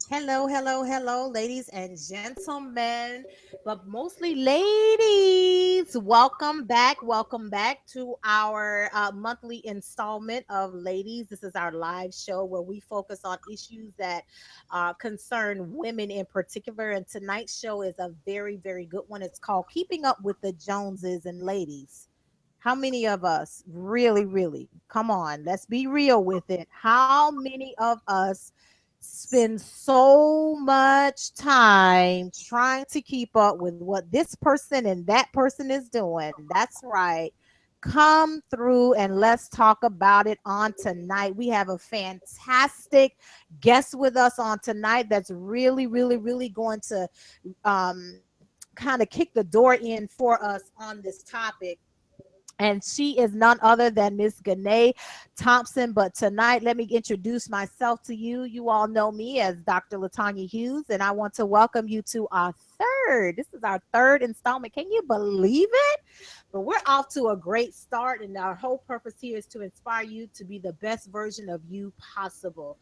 Hello, hello, hello, ladies and gentlemen, but mostly ladies. Welcome back to our monthly installment of Ladies. This is our live show where we focus on issues that concern women in particular. And tonight's show is a very, very good one. It's called Keeping Up with the Joneses. And ladies, how many of us really, come on, let's be real with it. How many of us spend so much time trying to keep up with what this person and that person is doing? That's right. Come through and let's talk about it on tonight. We have a fantastic guest with us on tonight that's really going to um, kind of kick the door in for us on this topic, and she is none other than Miss Gennet Thompson. But tonight, let me introduce myself to you. You all know me as Dr. Latanya Hughes, and I want to welcome you to our third. This is our third installment. Can you believe it? But we're off to a great start, and our whole purpose here is to inspire you to be the best version of you possible.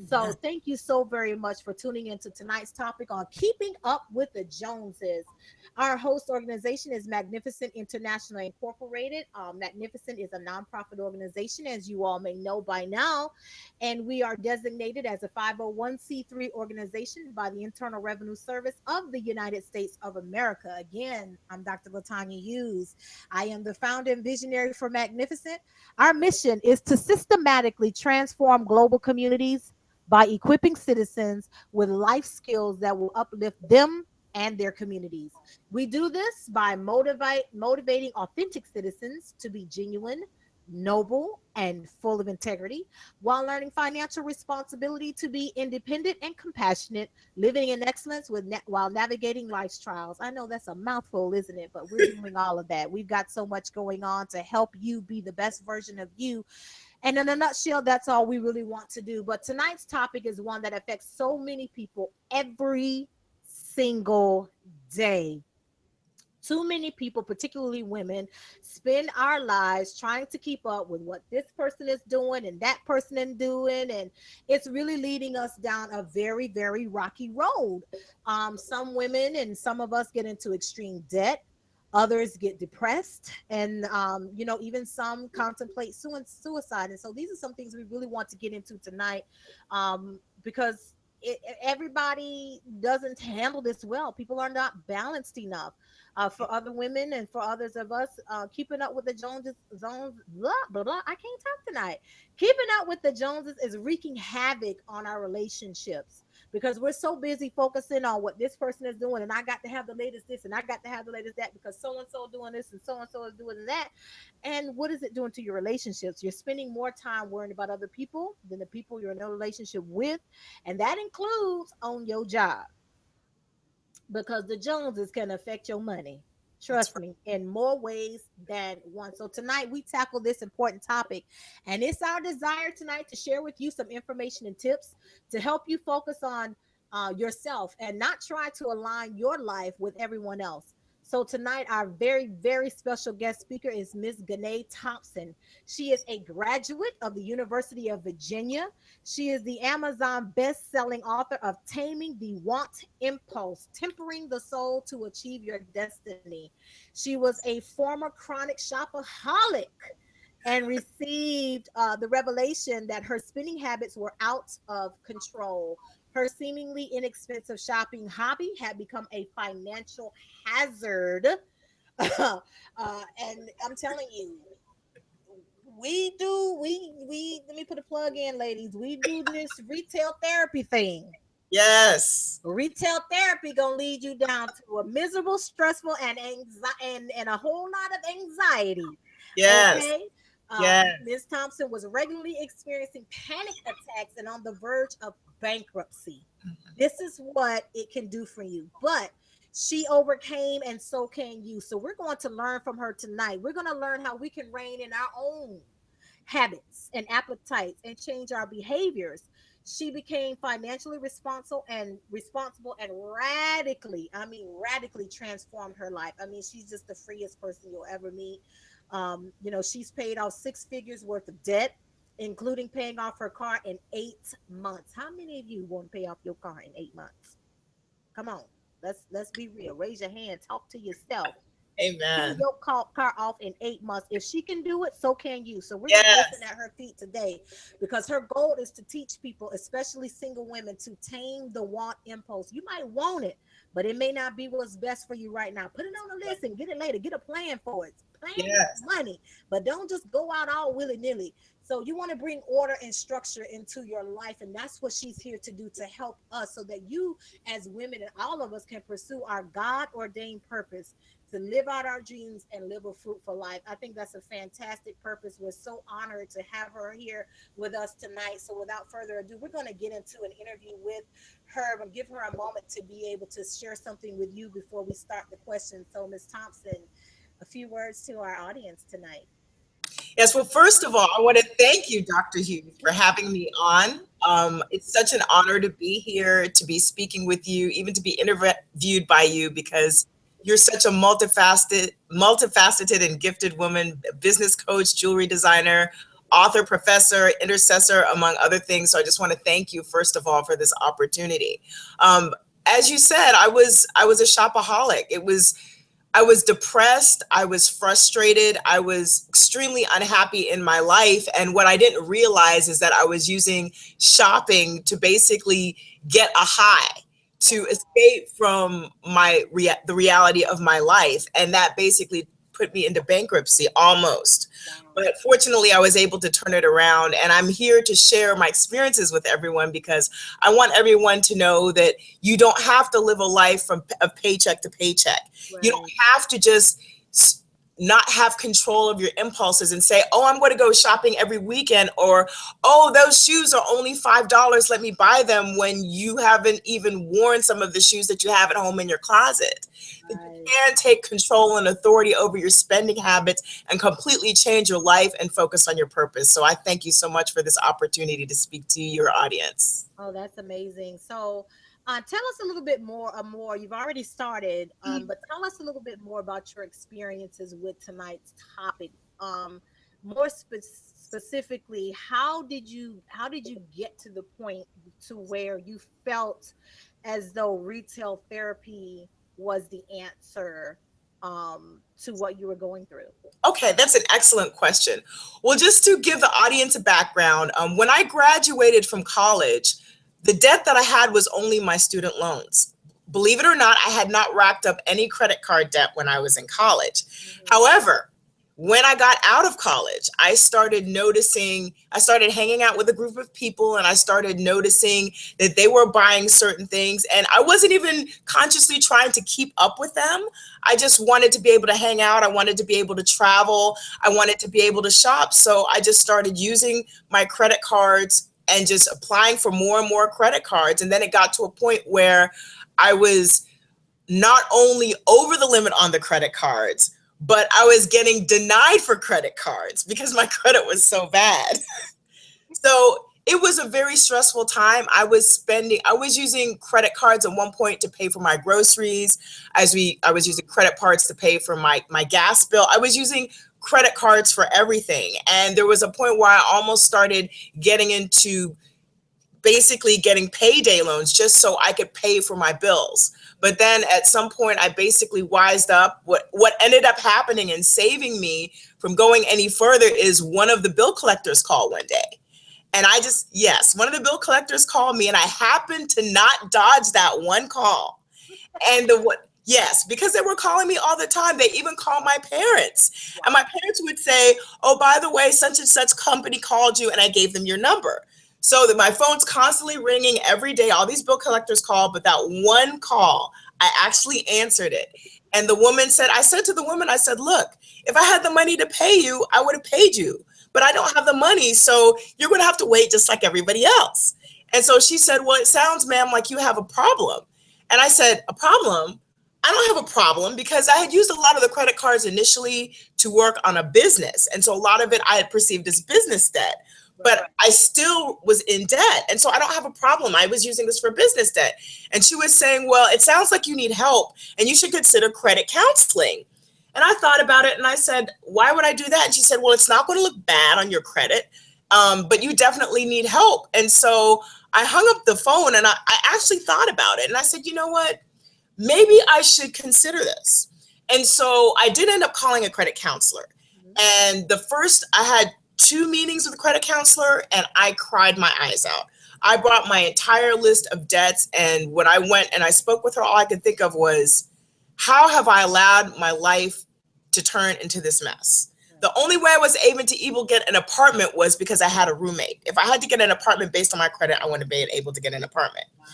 So, thank you so very much for tuning into tonight's topic on keeping up with the Joneses. Our host organization is Magnificent International Incorporated. Magnificent is a nonprofit organization, as you all may know by now, and we are designated as a 501c3 organization by the Internal Revenue Service of the United States of America. Again, I'm Dr. Latanya Hughes. I am the founder and visionary for Magnificent. Our mission is to systematically transform global communities by equipping citizens with life skills that will uplift them and their communities. We do this by motivating authentic citizens to be genuine, noble, and full of integrity, while learning financial responsibility to be independent and compassionate, living in excellence while navigating life's trials. I know that's a mouthful, isn't it? But we're doing all of that. We've got so much going on to help you be the best version of you. And in a nutshell, that's all we really want to do. But tonight's topic is one that affects so many people every single day. Too many people, particularly women, spend our lives trying to keep up with what this person is doing and that person is doing, and it's really leading us down a very rocky road. Some women and some of us get into extreme debt. Others get depressed, and even some contemplate suicide. And so these are some things we really want to get into tonight, because everybody doesn't handle this well. People are not balanced enough. For other women and for others of us, keeping up with the Joneses, blah blah blah. I can't talk tonight. Keeping up with the Joneses is wreaking havoc on our relationships because we're so busy focusing on what this person is doing, and I got to have the latest this, and I got to have the latest that because so and so doing this and so is doing that. And what is it doing to your relationships? You're spending more time worrying about other people than the people you're in a relationship with, and that includes on your job, because the Joneses can affect your money. That's Trust me, in more ways than one. So tonight we tackle this important topic, and it's our desire tonight to share with you some information and tips to help you focus on yourself and not try to align your life with everyone else. So tonight, our very special guest speaker is Miss Gennet Thompson. She is a graduate of the University of Virginia. She is the Amazon best-selling author of Taming the Want Impulse, Tempering the Soul to Achieve Your Destiny. She was a former chronic shopaholic and received the revelation that her spending habits were out of control. Her seemingly inexpensive shopping hobby had become a financial hazard. And I'm telling you, we let me put a plug in, ladies. We do this retail therapy thing. yes. Retail therapy gonna lead you down to a miserable, stressful, and and a whole lot of anxiety. Yes. Okay. Yes. Ms. Thompson was regularly experiencing panic attacks and on the verge of bankruptcy. This is what it can do for you. But she overcame, and so can you. So we're going to learn from her tonight. We're going to learn how we can rein in our own habits and appetites and change our behaviors. She became financially responsible and radically, I mean radically transformed her life. I mean, she's just the freest person you'll ever meet. She's paid off six figures worth of debt. including paying off her car in 8 months. How many of you want to pay off your car in 8 months? Come on, let's be real. Raise your hand. Talk to yourself. Pay Amen. your car off in 8 months. If she can do it, so can you. So we're just listen Yes. at her feet today, because her goal is to teach people, especially single women, to tame the want impulse. You might want it, but it may not be what's best for you right now. Put it on the list and get it later. Get a plan for it. Plan with Yes. money, but don't just go out all willy nilly. So you want to bring order and structure into your life, and that's what she's here to do, to help us, so that you, as women, and all of us, can pursue our God ordained purpose to live out our dreams and live a fruitful life. I think that's a fantastic purpose. We're so honored to have her here with us tonight. So without further ado, we're going to get into an interview with her and give her a moment to be able to share something with you before we start the questions. So Ms. Thompson, a few words to our audience tonight. Yes, well, first of all, I want to thank you, Dr. Hughes, for having me on. It's such an honor to be here, to be speaking with you, even to be interviewed by you, because you're such a multifaceted and gifted woman, business coach, jewelry designer, author, professor, intercessor, among other things. So I just want to thank you, first of all, for this opportunity. Um, as you said, I was a shopaholic. I was depressed. I was frustrated. I was extremely unhappy in my life. And what I didn't realize is that I was using shopping to basically get a high, to Wow. escape from the reality of my life. And that basically put me into bankruptcy almost. Wow. But fortunately, I was able to turn it around. And I'm here to share my experiences with everyone, because I want everyone to know that you don't have to live a life from of paycheck to paycheck. You don't Right. have to just not have control of your impulses and say, oh, I'm going to go shopping every weekend, or, oh, those shoes are only $5. Let me buy them, when you haven't even worn some of the shoes that you have at home in your closet. That you Right. can take control and authority over your spending habits and completely change your life and focus on your purpose. So I thank you so much for this opportunity to speak to your audience. Oh, that's amazing. So, tell us a little bit more. You've already started, but tell us a little bit more about your experiences with tonight's topic. More specifically, how did you get to the point to where you felt as though retail therapy was the answer to what you were going through? Okay, that's an excellent question. Well, just to give the audience a background, when I graduated from college, the debt that I had was only my student loans. Believe it or not, I had not racked up any credit card debt when I was in college. Mhm. However, when I got out of college, I started hanging out with a group of people, and I started noticing that they were buying certain things. And I wasn't even consciously trying to keep up with them. I just wanted to be able to hang out. I wanted to be able to travel. I wanted to be able to shop. So I just started using my credit cards and just applying for more and more credit cards. And then it got to a point where I was not only over the limit on the credit cards, but I was getting denied for credit cards because my credit was so bad. So it was a very stressful time. I was using credit cards at one point to pay for my groceries. I was using credit cards to pay for my gas bill. I was using credit cards for everything. And there was a point where I almost started getting into basically getting payday loans just so I could pay for my bills. But then at some point, I basically wised up. What ended up happening and saving me from going any further is one of the bill collectors called one day. And yes, one of the bill collectors called me, and I happened to not dodge that one call. And yes, because they were calling me all the time. They even called my parents. And my Wow. parents would say, oh, by the way, such and such company called you, and I gave them your number. So that my phone's constantly ringing every day. All these bill collectors call, but that one call, I actually answered it. And I said to the woman, I said, look, if I had the money to pay you, I would have paid you. But I don't have the money, so you're going to have to wait just like everybody else. And so she said, well, it sounds, ma'am, like you have a problem. And I said, a problem? I don't have a problem, because I had used a lot of the credit cards initially to work on a business. And so a lot of it I had perceived as business debt, Right. but I still was in debt. And so I don't have a problem. I was using this for business debt. And she was saying, well, it sounds like you need help and you should consider credit counseling. And I thought about it and I said, why would I do that? And she said, well, it's not going to look bad on your credit. but you definitely need help. And so I hung up the phone and I actually thought about it. And I said, you know what? Maybe I should consider this. And so I did end up calling a credit counselor. Mhm. And the first, I had 2 meetings with a credit counselor and I cried my eyes out. I brought my entire list of debts. And when I went and I spoke with her, all I could think of was, how have I allowed my life to turn into this mess? Right. The only way I was able to even get an apartment was because I had a roommate. If I had to get an apartment based on my credit, I wouldn't have been able to get an apartment. Wow.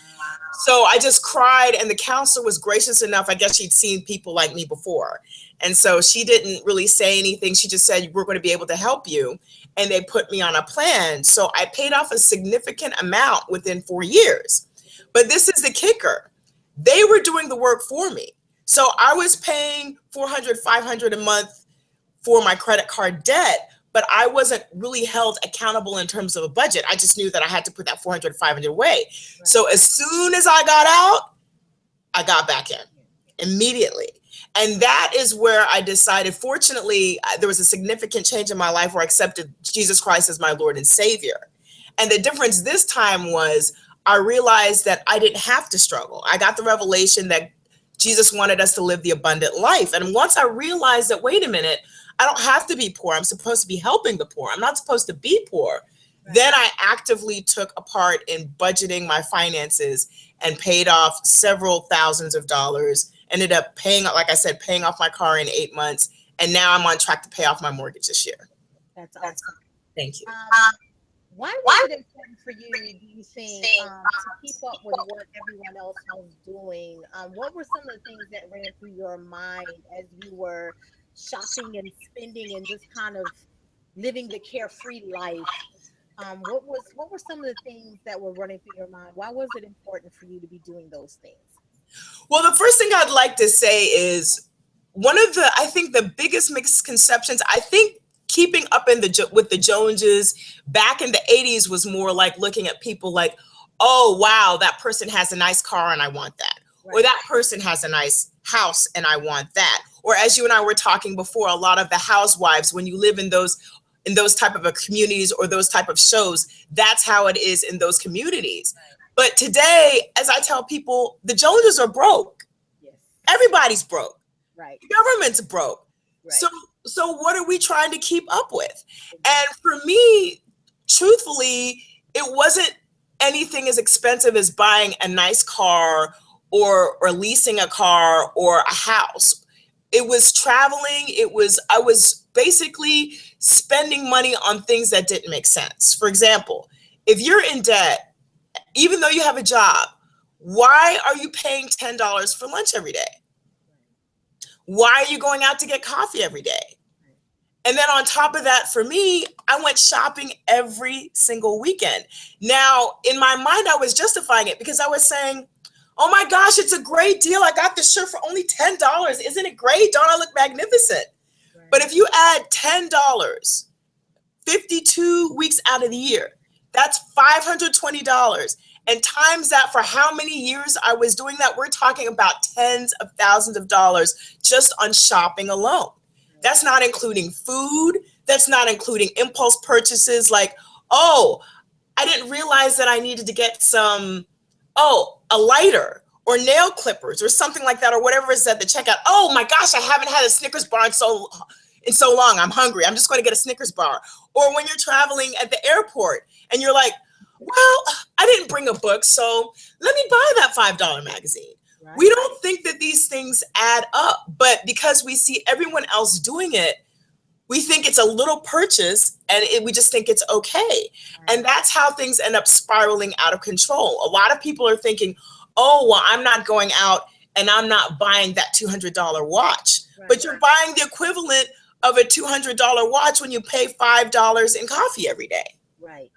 So I just cried, and the counselor was gracious enough. I guess she'd seen people like me before. And so she didn't really say anything. She just said, we're going to be able to help you. And they put me on a plan. So I paid off a significant amount within 4 years. But this is the kicker. They were doing the work for me. So I was paying 400, 500 a month for my credit card debt, but I wasn't really held accountable in terms of a budget. I just knew that I had to put that 400, 500 away. Right. So as soon as I got out, I got back in immediately. And that is where I decided, fortunately, there was a significant change in my life where I accepted Jesus Christ as my Lord and Savior. And the difference this time was I realized that I didn't have to struggle. I got the revelation that Jesus wanted us to live the abundant life. And once I realized that, wait a minute, I don't have to be poor. I'm supposed to be helping the poor. I'm not supposed to be poor. Right. Then I actively took a part in budgeting my finances and paid off several thousands of dollars. Ended up paying, like I said, paying off my car in 8 months. And now I'm on track to pay off my mortgage this year. That's awesome. Thank you. Why was it important for you, do you think, to keep up with what everyone else was doing? What were some of the things that ran through your mind as you were shopping and spending and just kind of living the carefree life? What were some of the things that were running through your mind? Why was it important for you to be doing those things? Well, the first thing I'd like to say is I think the biggest misconceptions, I think keeping up with the Joneses back in the 80s was more like looking at people like, oh, wow, that person has a nice car and I want that. Right. Or that person has a nice house and I want that. Or as you and I were talking before, a lot of the housewives, when you live in those type of communities or those type of shows, that's how it is in those communities. Right. But today, as I tell people, the Joneses are broke. Yes. Everybody's broke. Right. The government's broke. Right. So what are we trying to keep up with? And for me, truthfully, it wasn't anything as expensive as buying a nice car or leasing a car or a house. It was traveling. I was basically spending money on things that didn't make sense. For example, if you're in debt, even though you have a job, why are you paying $10 for lunch every day? Why are you going out to get coffee every day? And then on top of that, for me, I went shopping every single weekend. Now, in my mind, I was justifying it because I was saying, oh my gosh, it's a great deal. I got this shirt for only $10. Isn't it great? Don't I look magnificent? Right. But if you add $10, 52 weeks out of the year, that's $520. And times that for how many years I was doing that, we're talking about tens of thousands of dollars just on shopping alone. That's not including food. That's not including impulse purchases like, oh, I didn't realize that I needed to get a lighter or nail clippers or something like that, or whatever is at the checkout. Oh my gosh, I haven't had a Snickers bar in so long. I'm hungry. I'm just going to get a Snickers bar. Or when you're traveling at the airport and you're like, well, I didn't bring a book, so let me buy that $5 magazine. Right. We don't think that these things add up, but because we see everyone else doing it, we think it's a little purchase and we just think it's okay. Right. And that's how things end up spiraling out of control. A lot of people are thinking, oh, well, I'm not going out and I'm not buying that $200 watch, right. But you're buying the equivalent of a $200 watch when you pay $5 in coffee every day. Right.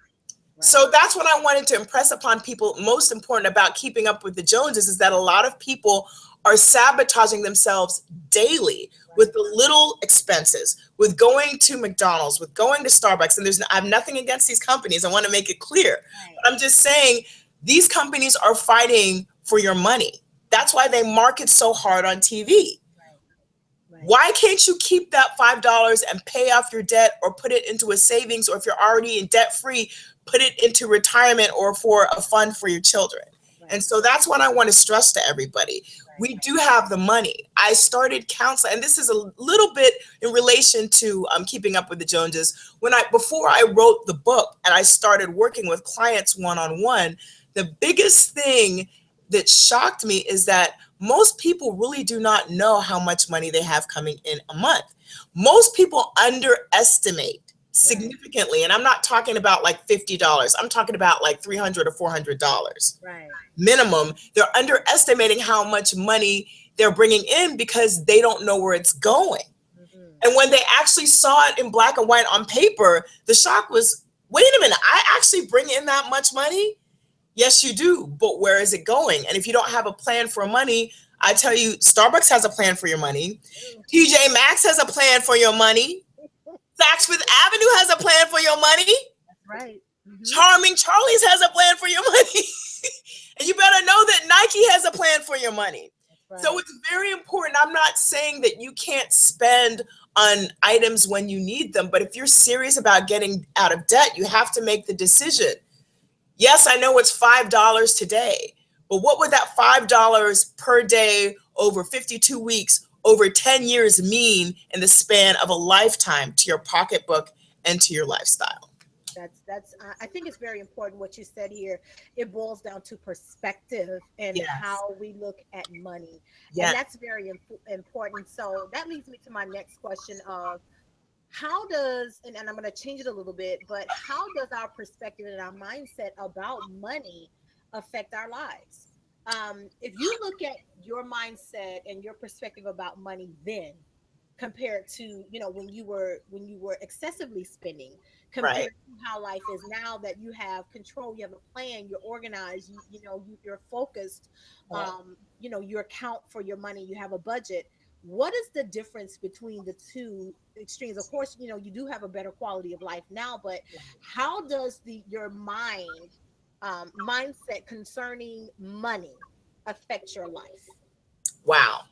Right. So that's what I wanted to impress upon people. Most important about keeping up with the Joneses is that a lot of people are sabotaging themselves daily with the little expenses, with going to McDonald's, with going to Starbucks. And I have nothing against these companies. I want to make it clear. Right. But I'm just saying these companies are fighting for your money. That's why they market so hard on TV. Right. Why can't you keep that $5 and pay off your debt or put it into a savings, or if you're already in debt free, put it into retirement or for a fund for your children? And Right. so that's what I want to stress to everybody. Right. We do have the money. I started counseling, and this is a little bit in relation to keeping up with the Joneses. Before I wrote the book and I started working with clients one on one, the biggest thing that shocked me is that most people really do not know how much money they have coming in a month. Most people underestimate Right. significantly, and I'm not talking about like $50. I'm talking about like $300 or $400 Right. minimum. They're underestimating how much money they're bringing in because they don't know where it's going. Hmm. And when they actually saw it in black and white on paper, the shock was, wait a minute, I actually bring in that much money? Yes, you do, but where is it going? And if you don't have a plan for money, I tell you, Starbucks has a plan for your money. TJ Maxx has a plan for your money. Saks Fifth Avenue has a plan for your money. That's right. Hmm. Charming Charlie's has a plan for your money. And you better know that Nike has a plan for your money. That's So right. it's very important. I'm not saying that you can't spend on items when you need them, but if you're serious about getting out of debt, you have to make the decision. Yes, I know it's $5 today, but what would that $5 per day over 52 weeks, over 10 years mean in the span of a lifetime to your pocketbook and to your lifestyle? That's I think it's very important what you said here. It boils down to perspective and Yes. how we look at money, and Yes. that's very important. So that leads me to my next question of how does, and I'm going to change it a little bit, but how does our perspective and our mindset about money affect our lives? If you look at your mindset and your perspective about money then compared to, when you were excessively spending, Right. compared to how life is now that you have control, you have a plan, you're organized, you're focused, Right. you account for your money, you have a budget. What is the difference between the two extremes? Of course, you do have a better quality of life now, but how does the your mindset concerning money affect your life? Wow.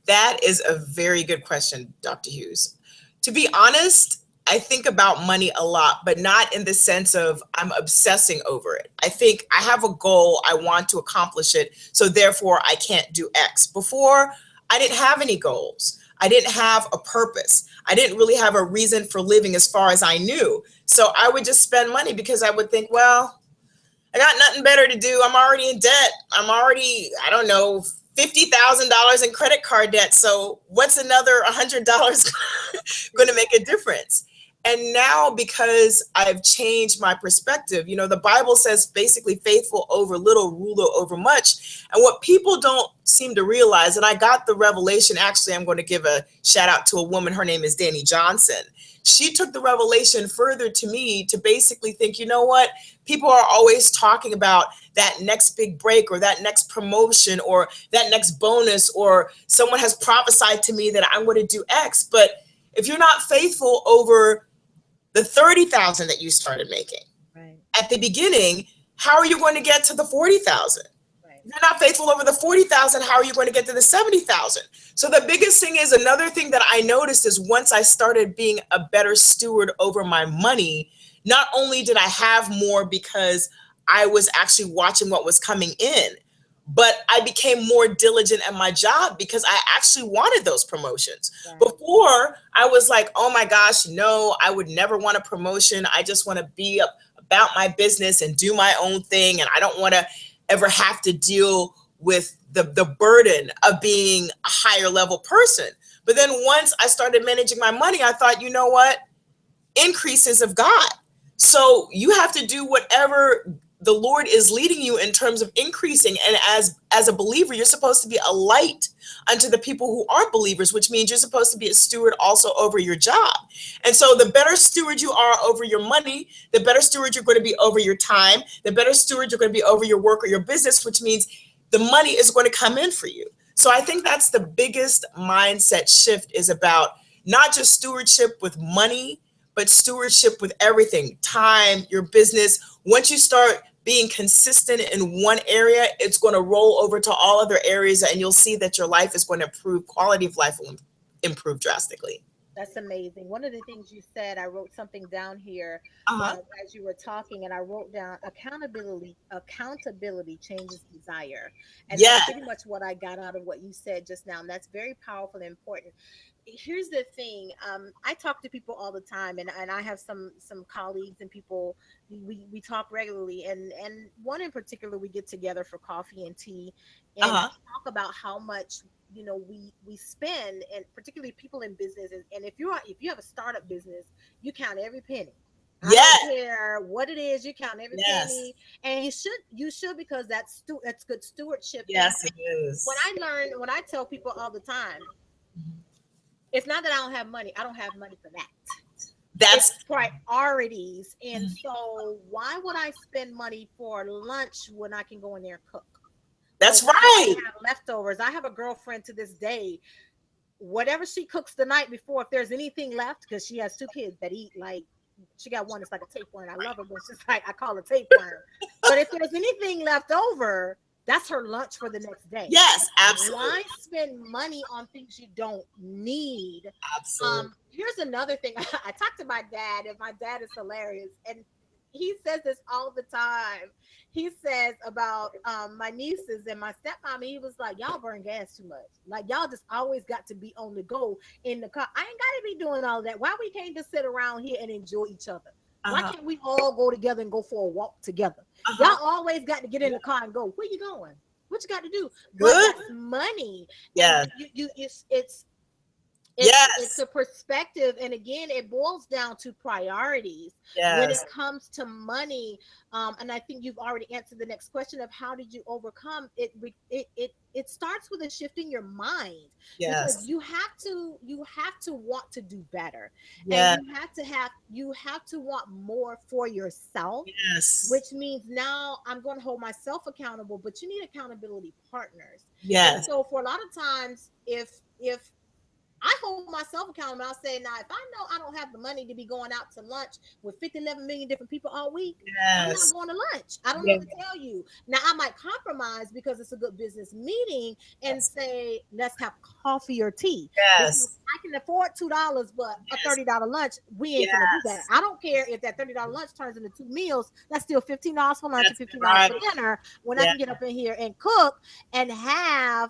That is a very good question, Dr. Hughes. To be honest, I think about money a lot, but not in the sense of I'm obsessing over it. I think I have a goal, I want to accomplish it, so therefore I can't do X. Before, I didn't have any goals. I didn't have a purpose. I didn't really have a reason for living as far as I knew. So I would just spend money because I would think, well, I got nothing better to do. I'm already in debt. I'm already, I don't know, $50,000 in credit card debt. So what's another $100 going to make a difference? And now, because I've changed my perspective, the Bible says basically faithful over little, ruler over much. And what people don't seem to realize, and I got the revelation, actually, I'm going to give a shout out to a woman. Her name is Danny Johnson. She took the revelation further to me to basically think, you know what? People are always talking about that next big break or that next promotion or that next bonus, or someone has prophesied to me that I'm going to do X. But if you're not faithful over the 30,000 that you started making Right. at the beginning, how are you going to get to the 40,000? Right. If you're not faithful over the 40,000, how are you going to get to the 70,000? So the biggest thing is, another thing that I noticed is, once I started being a better steward over my money, not only did I have more because I was actually watching what was coming in, but I became more diligent at my job because I actually wanted those promotions. Right. Before, I was like, oh my gosh, no, I would never want a promotion. I just want to be about my business and do my own thing. And I don't want to ever have to deal with the burden of being a higher level person. But then once I started managing my money, I thought, you know what? Increases of God. So you have to do whatever the Lord is leading you in terms of increasing. And as a believer, you're supposed to be a light unto the people who aren't believers, which means you're supposed to be a steward also over your job. And so the better steward you are over your money, the better steward you're going to be over your time, the better steward you're going to be over your work or your business, which means the money is going to come in for you. So I think that's the biggest mindset shift, is about not just stewardship with money, but stewardship with everything, time, your business. Once you start being consistent in one area, it's going to roll over to all other areas, and you'll see that your life is going to improve, quality of life will improved drastically. That's amazing. One of the things you said, I wrote something down here Uh-huh. as you were talking, and I wrote down accountability. Accountability changes desire, and that's Yeah. pretty much what I got out of what you said just now. And that's very powerful and important. Here's the thing. I talk to people all the time, and I have some colleagues and people we talk regularly, and one in particular, we get together for coffee and tea, and Uh-huh. we talk about how much we spend, and particularly people in business, and if you have a startup business, you count every penny. I don't Yes. care what it is, you count every Yes. penny, and you should, because that's good stewardship. And Yes, it is. when I tell people all the time, it's not that I don't have money, I don't have money for that. It's That's priorities. And so why would I spend money for lunch when I can go in there and cook? Or that's when I right. have leftovers. I have a girlfriend to this day, whatever she cooks the night before, if there's anything left, because she has two kids that eat like, she got one that's like a tapeworm. I love her, but it's just like, I call her tapeworm. But if there's anything left over, that's her lunch for the next day. Yes, absolutely. Why spend money on things you don't need? Absolutely. Here's another thing. I talked to my dad, and my dad is hilarious, and he says this all the time. He says about my nieces and my stepmom. He was like, "Y'all burn gas too much. Like y'all just always got to be on the go in the car. I ain't got to be doing all that. Why we can't just sit around here and enjoy each other? Why Uh-huh. can't we all go together and go for a walk together? Y'all Uh-huh. always got to get in Yeah. the car and go. Where you going? What you got to do? But Good. that's money, and Yes. it's Yes. a perspective, and again it boils down to priorities when it Yes. comes to money. And I think you've already answered the next question of how did you overcome it. It starts with a shift in your mind, because Yes. you have to want to do better, and Yeah. you have to want more for yourself, Yes. which means now I'm going to hold myself accountable, but you need accountability partners. And Yes. so for a lot of times, if I hold myself accountable, I'll say, now, if I know I don't have the money to be going out to lunch with 50, 11 million different people all week, I'm not Yes. going to lunch. I don't know Yeah. what to tell you. Now, I might compromise because it's a good business meeting and Yes. say, let's have coffee or tea, because Yes. I can afford $2, but a Yes. $30 lunch, we ain't gonna do that. Yes. I don't care if that $30 lunch turns into two meals. That's still $15 for lunch and That's $15 right. for dinner, when I Yeah. can get up in here and cook and have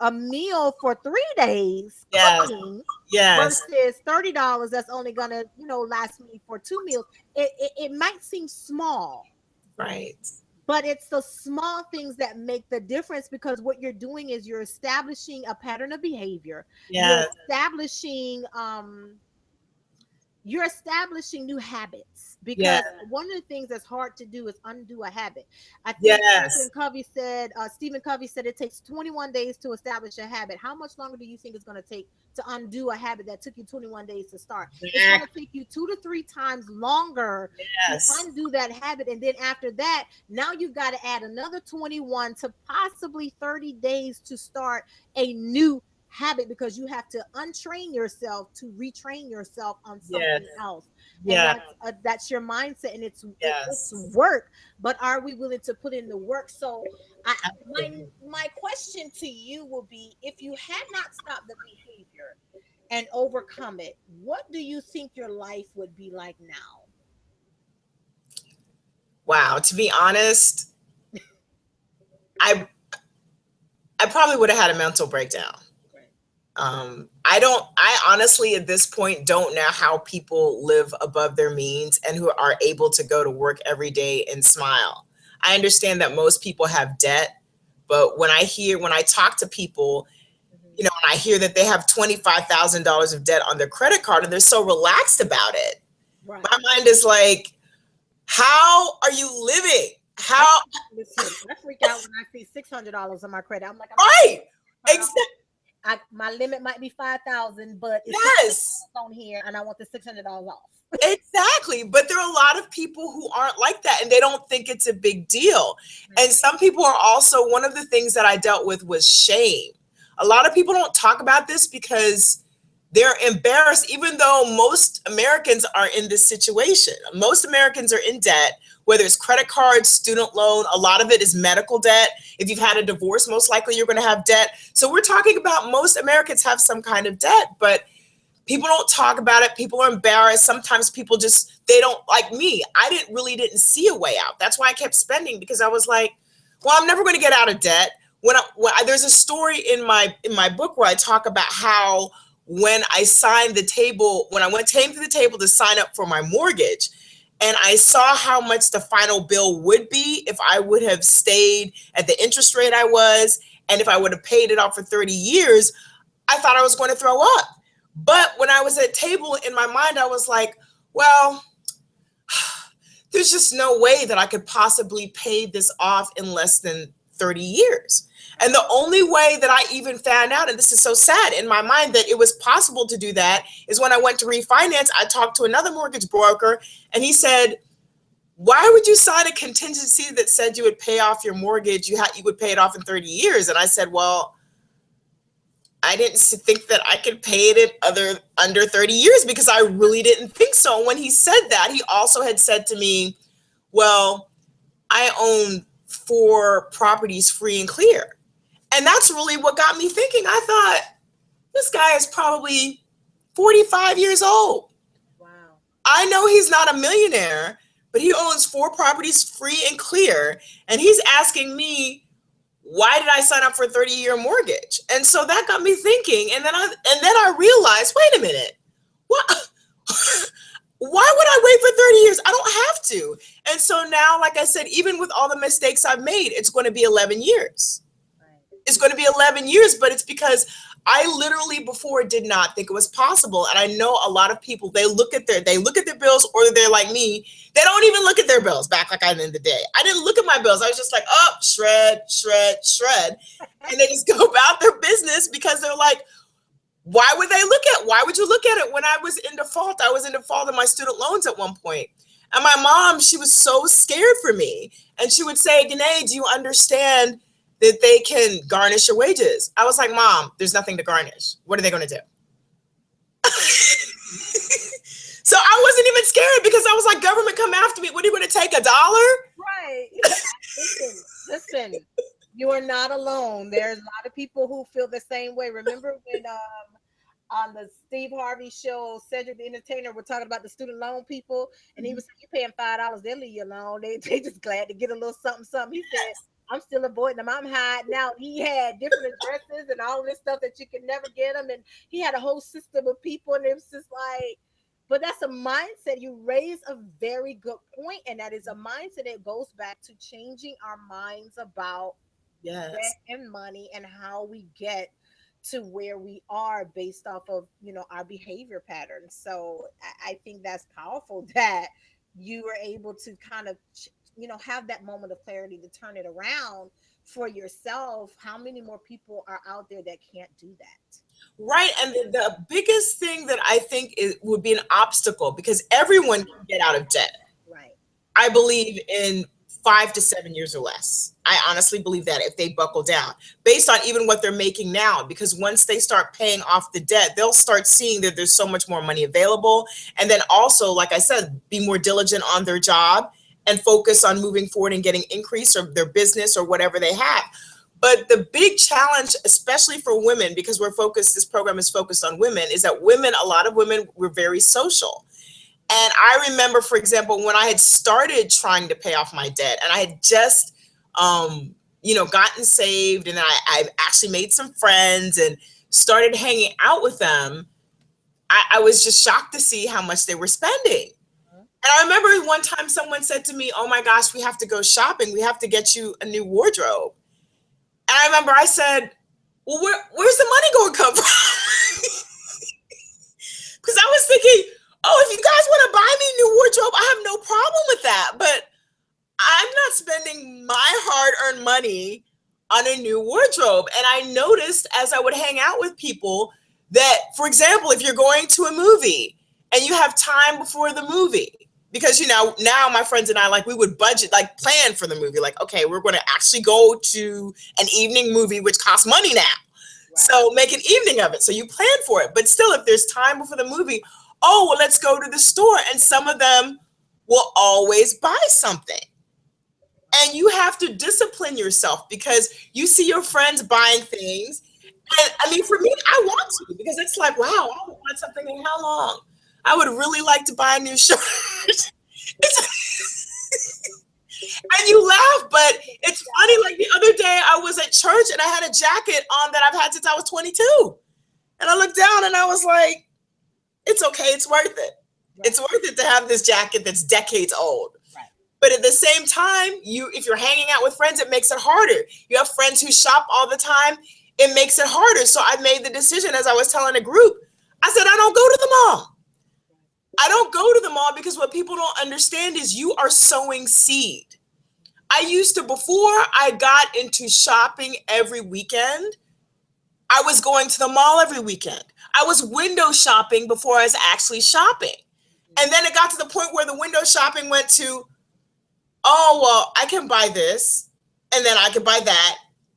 a meal for 3 days Yes. cooking Yes. versus $30 that's only gonna last me for two meals. It might seem small, Right. but it's the small things that make the difference, because what you're doing is you're establishing a pattern of behavior. you're Yes. establishing um you're establishing new habits, Yes. because one of the things that's hard to do is undo a habit. I think Yes. Stephen Covey said it takes 21 days to establish a habit. How much longer do you think it's going to take to undo a habit that took you 21 days to start? It's going to Exactly. take you 2 to 3 times longer to Yes. undo that habit, and then after that, now you've got to add another 21 to possibly 30 days to start a new habit, because you have to untrain yourself to retrain yourself on Yes. something else. And Yeah. that's your mindset, and it's Yes. work, but are we willing to put in the work? So Absolutely. my question to you will be, if you had not stopped the behavior and overcome it, what do you think your life would be like now? Wow. To be honest, I I probably would have had a mental breakdown. Right. I honestly at this point don't know how people live above their means and who are able to go to work every day and smile. I understand that most people have debt, but when I talk to people, Mhm. and I hear that they have $25,000 of debt on their credit card and they're so relaxed about it, my Right. mind is like, how are you living? I How listen. I freak out when I see $600 on my credit. I'm like, I'm not right? proud. Exactly. My limit might be 5,000, but it's six hundred Yes. dollars on here, and I want the $600 off. Exactly. But there are a lot of people who aren't like that and they don't think it's a big deal. And Right. some people are also, one of the things that I dealt with was shame. A lot of people don't talk about this because they're embarrassed, even though most Americans are in this situation. Most Americans are in debt. whether it's credit cards, student loan, a lot of it is medical debt. If you've had a divorce, most likely you're going to have debt. So we're talking about most Americans have some kind of debt, but people don't talk about it. People are embarrassed. Sometimes people just, they don't, like me. I didn't see a way out. That's why I kept spending, because I was like, well, I'm never going to get out of debt. There's a story in my book where I talk about how when I signed the table, when I came to the table to sign up for my mortgage, and I saw how much the final bill would be if I would have stayed at the interest rate I was, and if I would have paid it off for 30 years, I thought I was going to throw up. But when I was at table, in my mind, I was like, well, there's just no way that I could possibly pay this off in less than 30 years. And the only way that I even found out, and this is so sad in my mind, that it was possible to do that is when I went to refinance. I talked to another mortgage broker, and he said, why would you sign a contingency that said you would pay off your mortgage? You would pay it off in 30 years. And I said, well, I didn't think that I could pay it under 30 years because I really didn't think so. And when he said that, he also had said to me, well, I own 4 properties free and clear. And that's really what got me thinking. I thought, this guy is probably 45 years old. Wow. I know he's not a millionaire, but he owns 4 properties free and clear. And he's asking me, why did I sign up for a 30-year mortgage? And so that got me thinking. And then I realized, wait a minute, what? Why would I wait for 30 years? I don't have to. And so now, like I said, even with all the mistakes I've made, it's going to be 11 years. It's going to be 11 years, but it's because I literally before did not think it was possible. And I know a lot of people, they look at their bills, or they're like me. They don't even look at their bills back like I did in the day. I didn't look at my bills. I was just like, oh, shred, shred, shred. And they just go about their business because they're like, why would you look at it? When I was in default on my student loans at one point. And my mom, she was so scared for me. And she would say, Gennet, do you understand that they can garnish your wages? I was like, Mom, there's nothing to garnish. What are they going to do? So I wasn't even scared because I was like, government come after me. What are you going to take, $1? Right. Listen, you are not alone. There's a lot of people who feel the same way. Remember when on the Steve Harvey show, Cedric the Entertainer, we're talking about the student loan people, and he was saying, you paying $5, they'll leave you alone. They just glad to get a little something. He said, I'm still avoiding them. I'm hiding out. He had different addresses and all this stuff that you could never get them. And he had a whole system of people. And it was just like, but that's a mindset. You raise a very good point, and that is a mindset that goes back to changing our minds about Yes. debt and money and how we get to where we are based off of our behavior patterns. So I think that's powerful that you were able to kind of have that moment of clarity to turn it around for yourself. How many more people are out there that can't do that? Right. And the biggest thing that I think would be an obstacle, because everyone can get out of debt. Right. I believe in 5 to 7 years or less. I honestly believe that if they buckle down based on even what they're making now, because once they start paying off the debt, they'll start seeing that there's so much more money available. And then also, like I said, be more diligent on their job and focus on moving forward and getting increase of their business or whatever they have. But the big challenge, especially for women, because this program is focused on women, is that a lot of women, we're very social. And I remember, for example, when I had started trying to pay off my debt, and I had just, gotten saved, and I actually made some friends and started hanging out with them, I was just shocked to see how much they were spending. And I remember one time someone said to me, oh my gosh, we have to go shopping. We have to get you a new wardrobe. And I remember I said, well, where's the money going to come from? Because I was thinking, oh, if you guys want to buy me a new wardrobe, I have no problem with that. But I'm not spending my hard-earned money on a new wardrobe. And I noticed as I would hang out with people that, for example, if you're going to a movie and you have time before the movie, because, now my friends and I, we would budget, plan for the movie. Okay, we're going to actually go to an evening movie, which costs money now. Right. So make an evening of it. So you plan for it. But still, if there's time before the movie, oh, well, let's go to the store. And some of them will always buy something. And you have to discipline yourself because you see your friends buying things. And I mean, for me, I want to because it's like, wow, I haven't bought something in how long? I would really like to buy a new shirt. And you laugh, but it's funny. Like the other day, I was at church and I had a jacket on that I've had since I was 22. And I looked down and I was like, it's okay. It's worth it. It's worth it to have this jacket that's decades old. Right. But at the same time, if you're hanging out with friends, it makes it harder. You have friends who shop all the time, it makes it harder. So I made the decision, as I was telling a group, I said, I don't go to the mall. I don't go to the mall because what people don't understand is you are sowing seed. I used to, before I got into shopping every weekend, I was going to the mall every weekend. I was window shopping before I was actually shopping. And then it got to the point where the window shopping went to, oh, well, I can buy this and then I can buy that.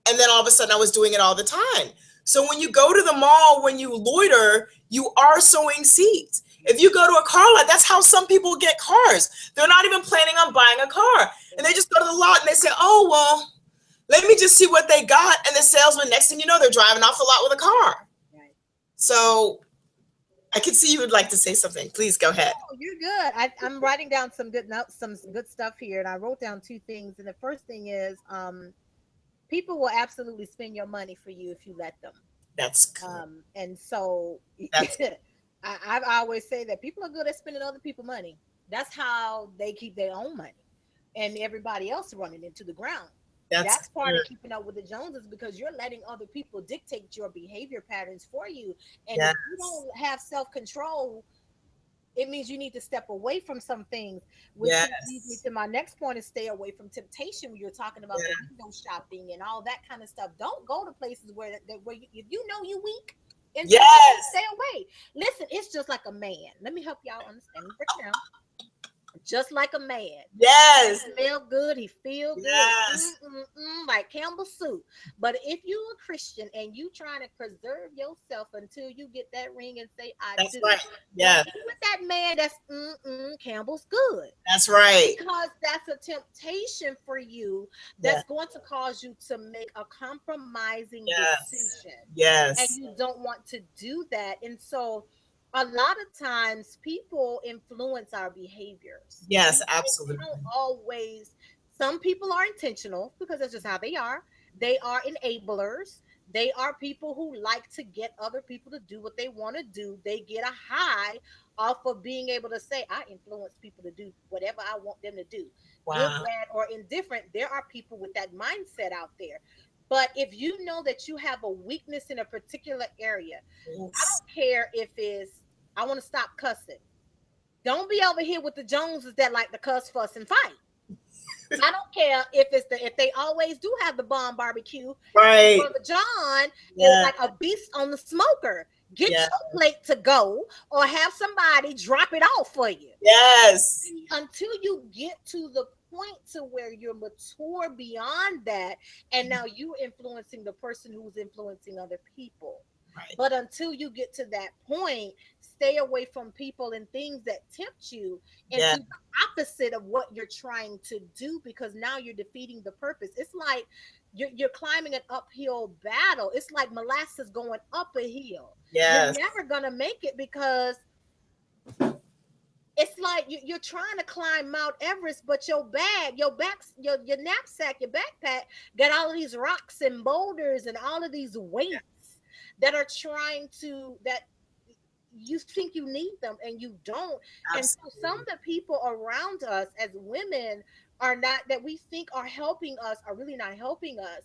And then all of a sudden I was doing it all the time. So when you go to the mall, when you loiter, you are sowing seeds. If you go to a car lot, that's how some people get cars. They're not even planning on buying a car. And they just go to the lot and they say, oh, well, let me just see what they got. And the salesman, next thing you know, they're driving off the lot with a car. Right. So I can see you would like to say something. Please go ahead. Oh, you're good. I'm writing down some good notes, some good stuff here, and I wrote down two things. And the first thing is, people will absolutely spend your money for you if you let them. That's good. And so That's I always say that people are good at spending other people's money. That's how they keep their own money, and everybody else running into the ground. that's That's part of good. keeping up with the Joneses because you're letting other people dictate your behavior patterns for you. And if you Yes. don't have self control, it means you need to step away from some things, which leads me Yes. to my next point is stay away from temptation. When you're talking about the Yeah. window shopping and all that kind of stuff, don't go to places where if you know you weak in temptation, Yes. stay away. Listen, it's just like a man. Let me help y'all understand. Let me break it down. Just like a man. He Yes. smell good, he feel good, Yes. like Campbell's soup. But if you a Christian and you trying to preserve yourself until you get that ring and say I That's do, right. don't Yes. be with that man that's Campbell's good That's right. because that's a temptation for you Yeah. that's going to cause you to make a compromising Yes. decision. And Yes. you don't want to do that. And so a lot of times people influence our behaviors. Yes. They don't Absolutely. always, some people are intentional because that's just how they are. They are enablers. They are people who like to get other people to do what they want to do. They get a high off of being able to say, I influence people to do whatever I want them to do, good, Wow. bad, or indifferent. There are people with that mindset out there. But if you know that you have a weakness in a particular area, I Yes. don't care if it's, I want to stop cussing. Don't be over here with the Joneses that like to cuss, fuss, and fight. I don't care if they always do have the bomb barbecue and Right. Brother John is Yeah. like a beast on the smoker. Get Yeah. your plate to go or have somebody drop it off for you. Yes. Until you get to the point to where you're mature beyond that and now you're influencing the person who's influencing other people. Right. But until you get to that point, stay away from people and things that tempt you Yeah. into the opposite of what you're trying to do because now you're defeating the purpose. It's like you're climbing an uphill battle. It's like molasses going up a hill. You're Yes. never going to make it because it's like you're trying to climb Mount Everest, but your knapsack, your backpack got all of these rocks and boulders and all of these weights that are trying to that you think you need them and you don't. And so some of Absolutely. the people around us as women are not that we think are helping us are really not helping us.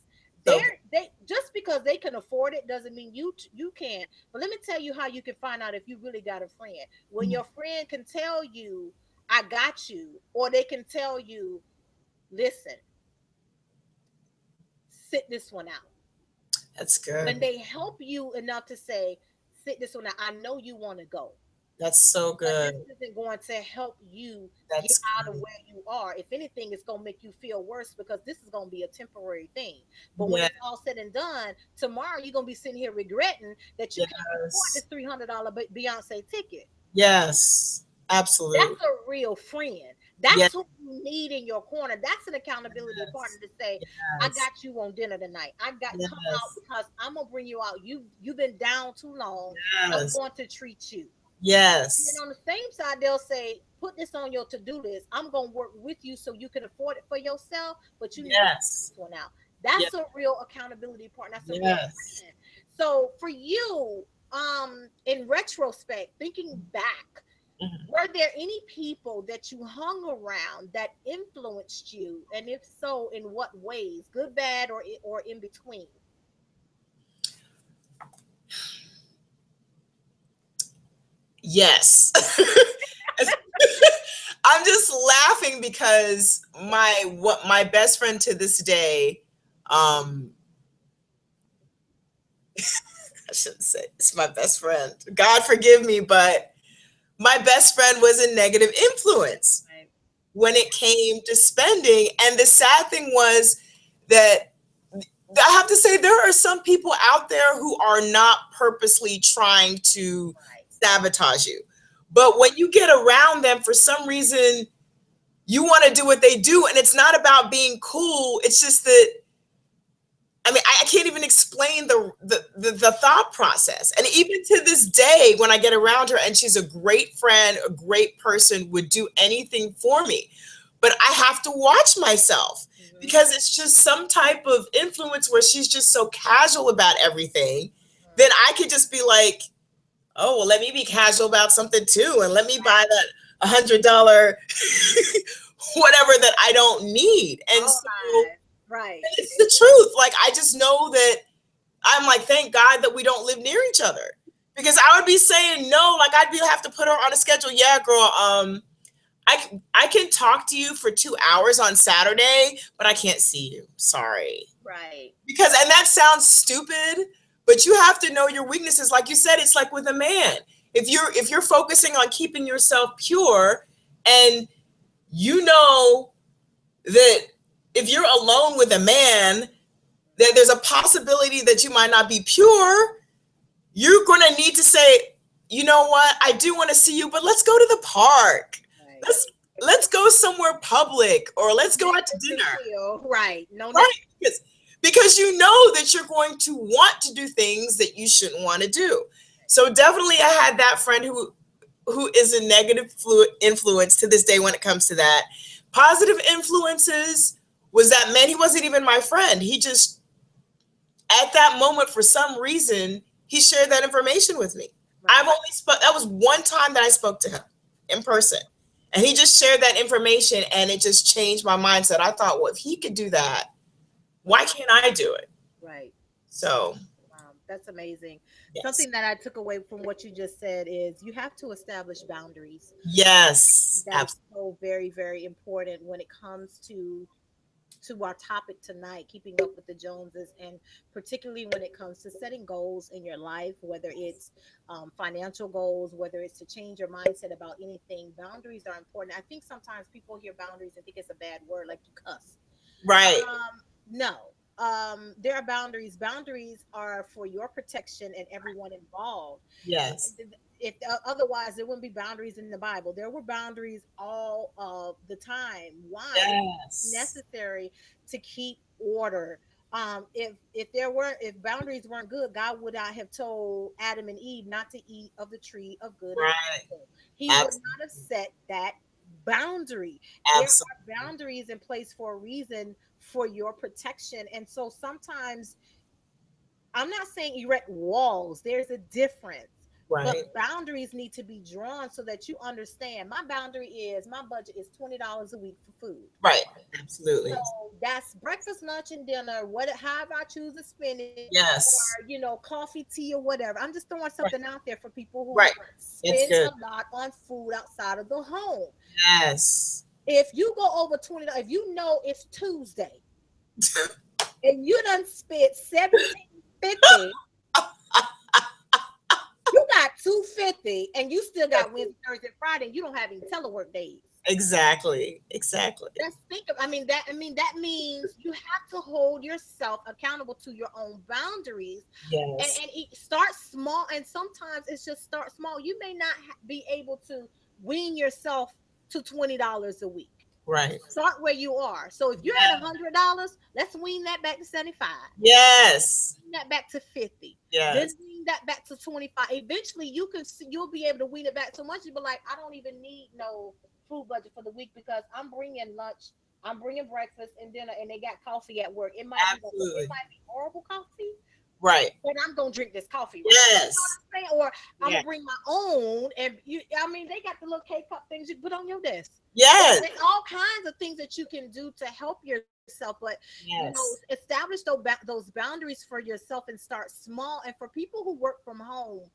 So They just because they can afford it doesn't mean you can. But let me tell you how you can find out if you really got a friend. When your friend can tell you, I got you, or they can tell you, listen, sit this one out. that's When good. they help you enough to say, sit this one out, I know you want to go. That's so But this good. isn't going to help you get That's out of good. where you are. If anything, it's going to make you feel worse because this is going to be a temporary thing. But when Yeah. it's all said and done, tomorrow you're going to be sitting here regretting that you can't afford this Yes. $300 Beyonce ticket. Yes. That's Absolutely. a real friend. Yes. That's who you need in your corner. That's an accountability partner Yes. to say, I Yes. got you on dinner tonight. I got come out Yes. because I'm gonna bring you out. You've been down too long. I'm Yes. going to treat you. And then Yes. on the same side, they'll say, put this on your to-do list. I'm gonna work with you so you can afford it for yourself, but you need to figure Yes. this one out. Yes. That's a real accountability partner. That's a real Yes. friend. So for you, in retrospect, thinking back, Mhm. were there any people that you hung around that influenced you, and if so, in what ways, good, bad, or in between? Yes. I'm just laughing because my best friend to this day, um, I shouldn't say it's my best friend. God forgive me, but my best friend was a negative influence Right. when it came to spending. And the sad thing was that I have to say there are some people out there who are not purposely trying to Right. sabotage you. But when you get around them, for some reason, you want to do what they do. And it's not about being cool. It's just that, I mean, I can't even explain the thought process. And even to this day, when I get around her, and she's a great friend, a great person, would do anything for me. But I have to watch myself Mm-hmm. because it's just some type of influence where she's just so casual about everything. Then I could just be like, oh, well, let me be casual about something too. And let me buy that $100 whatever that I don't need. And All so right. Right. it's the truth. Like, I just know that I'm like, thank God that we don't live near each other. Because I would be saying no, like I'd be have to put her on a schedule. Yeah, girl, I can talk to you for 2 hours on Saturday, but I can't see you. Sorry. Right. Because and that sounds stupid, but you have to know your weaknesses. Like you said, it's like with a man. If you're focusing on keeping yourself pure, and you know that if you're alone with a man, that there's a possibility that you might not be pure, you're going to need to say, you know what, I do want to see you, but let's go to the park. Right. Let's go somewhere public, or let's go out to To dinner. chill. Right. No Right? necessity. Because you know that you're going to want to do things that you shouldn't want to do. So definitely I had that friend who is a negative influence to this day when it comes to that. Positive influences was that man, he wasn't even my friend. He just, at that moment, for some reason, he shared that information with me. I've Right. only spoke, that was one time that I spoke to him in person. And he just shared that information, and it just changed my mindset. I thought, well, if he could do that, why can't I do it? Right. So, That's amazing. yes. Something that I took away from what you just said is you have to establish boundaries. Yes. That is Absolutely. so very, very important when it comes to our topic tonight, keeping up with the Joneses, and particularly when it comes to setting goals in your life, whether it's financial goals, whether it's to change your mindset about anything. Boundaries are important. I think sometimes people hear boundaries and think it's a bad word, like you cuss. Right. No. There are boundaries. Boundaries are for your protection and everyone involved. Yes. If otherwise, there wouldn't be boundaries in the Bible. There were boundaries all of the time. Why? Because it's Yes. necessary to keep order. If boundaries weren't good, God would not have told Adam and Eve not to eat of the tree of good and Right. evil. He would Absolutely. not have set that boundary. There are Absolutely. boundaries in place for a reason, for your protection. And so sometimes, I'm not saying erect walls, there's a difference. But Right. boundaries need to be drawn so that you understand. My boundary is my budget is $20 a week for food. Right. So Absolutely. that's breakfast, lunch, and dinner. What, however I choose to spend it, Yes. or coffee, tea, or whatever. I'm just throwing Right. something out there for people who Right. It's spend good. a lot on food outside of the home. Yes. If you go over $20, if you know it's Tuesday and you done spent 17.50, you got 250, and you still got Wednesday, Thursday, Friday, and you don't have any telework days. Exactly. Exactly. Let's think of, that means you have to hold yourself accountable to your own boundaries, and Yes. start small. And sometimes it's just start small. You may not be able to wean yourself to $20 a week. Right. Start where you are. So if you're at Yeah. $100, let's wean that back to 75. Yes. Wean that back to 50. Then Yes. wean that back to 25. Eventually you can see, you'll be able to wean it back so much you'll be like, I don't even need no food budget for the week because I'm bringing lunch, I'm bringing breakfast and dinner, and they got coffee at work. It Absolutely. might be horrible coffee, Right. but I'm gonna drink this coffee right now. You know Yes. what I'm saying? Or I'm Yeah. gonna bring my own. And I mean, they got the little K cup things you put on your desk. Yes. There's all kinds of things that you can do to help yourself, but Yes. establish those boundaries for yourself and start small. And for people who work from home,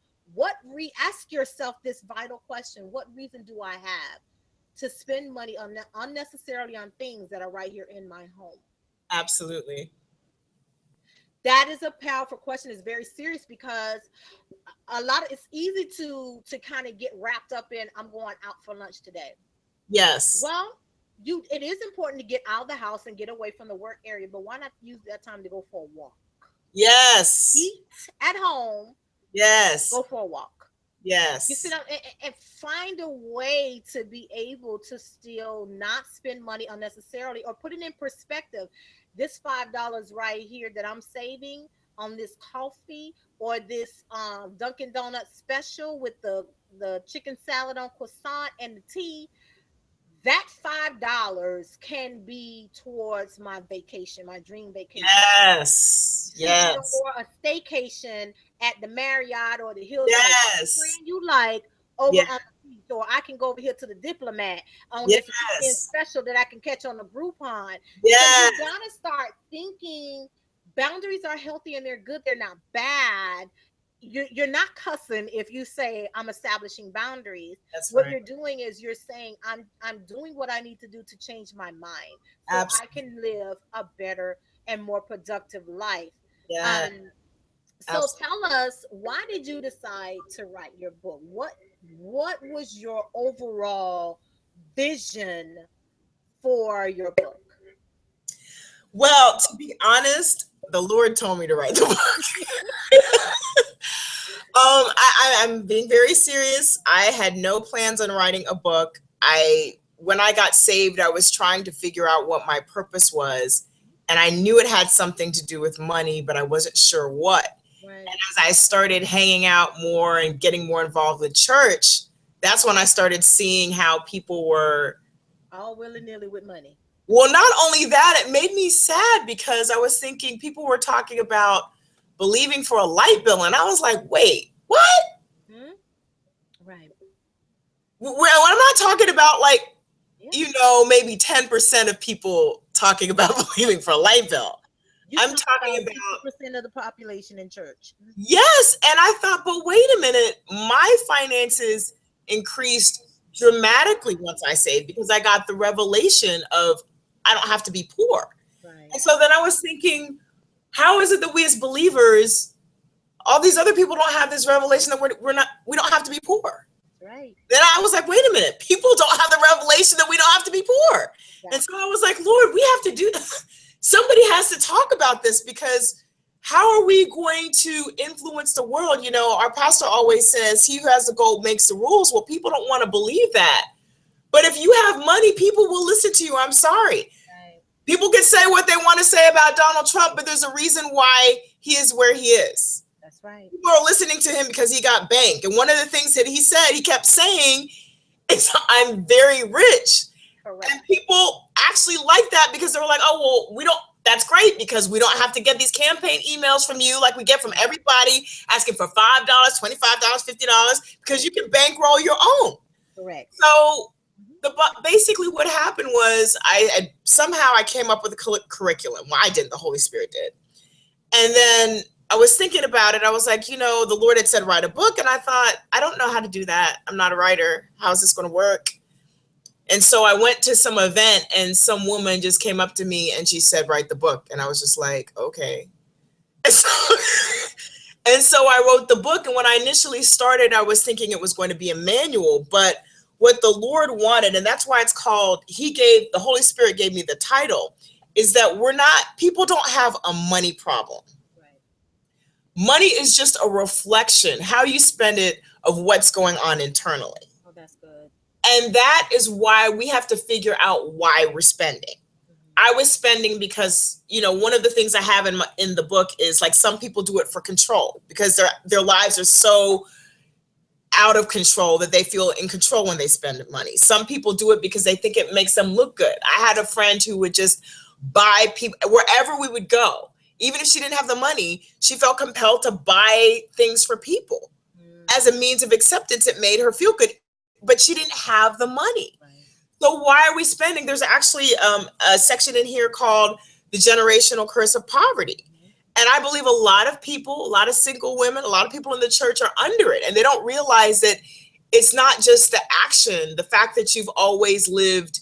ask yourself this vital question: what reason do I have to spend money unnecessarily on things that are right here in my home? Absolutely. That is a powerful question. It's very serious because it's easy to kind of get wrapped up in, I'm going out for lunch today. Yes. Well, it is important to get out of the house and get away from the work area, but why not use that time to go for a walk? Yes. Eat at home, Yes. go for a walk. You sit Yes. down and find a way to be able to still not spend money unnecessarily, or put it in perspective. This $5 right here that I'm saving on this coffee, or this Dunkin' Donuts special with the chicken salad on croissant and the tea, that $5 can be towards my vacation, my dream vacation. Yes. Sitting Yes. or a staycation at the Marriott or the Hilton, Yes. brand you like, over Yeah. on the beach, or I can go over here to the Diplomat on this weekend Yes. special that I can catch on the Groupon. So you Yes. gotta start thinking boundaries are healthy and they're good, they're not bad. You're not cussing if you say I'm establishing boundaries. That's What right. you're doing is you're saying I'm doing what I need to do to change my mind so I Absolutely. can live a better and more productive life. Yeah. Um, so Absolutely. tell us, why did you decide to write your book? What was your overall vision for your book? Well, to be honest, the Lord told me to write the book. I'm being very serious. I had no plans on writing a book. When I got saved, I was trying to figure out what my purpose was, and I knew it had something to do with money, but I wasn't sure what. Right. And as I started hanging out more and getting more involved with church, that's when I started seeing how people were. All willy nilly with money. Well, not only that, it made me sad because I was thinking people were talking about believing for a light bill, and I was like, wait, what? Hmm? Right. Well, I'm not talking about like, Yeah. maybe 10% of people talking about believing for a light bill. You I'm talk talking about about, 60% of the population in church. yes. And I thought, but wait a minute, my finances increased dramatically once I saved because I got the revelation of I don't have to be poor. Right. And so then I was thinking, how is it that we as believers, all these other people don't have this revelation that we don't have to be poor? That's right. Then I was like, wait a minute, people don't have the revelation that we don't have to be poor. And so Exactly. I was like, Lord, we have to do that. Somebody has to talk about this because how are we going to influence the world? Our pastor always says, he who has the gold makes the rules. Well, people don't want to believe that. But if you have money, people will listen to you. I'm sorry. Right. People can say what they want to say about Donald Trump, but there's a reason why he is where he is. That's right. People are listening to him because he got bank. And one of the things that he said, he kept saying, is I'm very rich. Correct. And people actually like that because they were like, oh, well, we don't, that's great because we don't have to get these campaign emails from you like we get from everybody asking for $5, $25, $50 because you can bankroll your own. Correct. So Mhm. basically what happened was I somehow I came up with a curriculum. Well, I didn't, the Holy Spirit did. And then I was thinking about it. I was like, the Lord had said write a book, and I thought, I don't know how to do that. I'm not a writer. How is this going to work? And so I went to some event, and some woman just came up to me and she said, write the book. And I was just like, okay. And so, and so I wrote the book. And when I initially started, I was thinking it was going to be a manual, but what the Lord wanted, and that's why it's called, the Holy Spirit gave me the title, is that people don't have a money problem. Right. Money is just a reflection, how you spend it, of what's going on internally. Oh, that's good. And that is why we have to figure out why we're spending. I was spending because, one of the things I have in the book is like some people do it for control because their lives are so out of control that they feel in control when they spend money. Some people do it because they think it makes them look good. I had a friend who would just buy people wherever we would go. Even if she didn't have the money, she felt compelled to buy things for people as a means of acceptance. It made her feel good, but she didn't have the money. Right. So why are we spending? There's actually a section in here called the generational curse of poverty. And I believe a lot of people, a lot of single women, a lot of people in the church are under it. And they don't realize that it's not just the action, the fact that you've always lived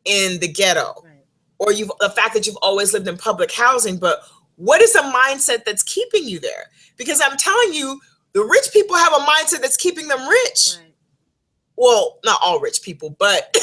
in the ghetto, Right. or the fact that you've always lived in public housing, but what is the mindset that's keeping you there? Because I'm telling you, the rich people have a mindset that's keeping them rich. Right. Well, not all rich people, but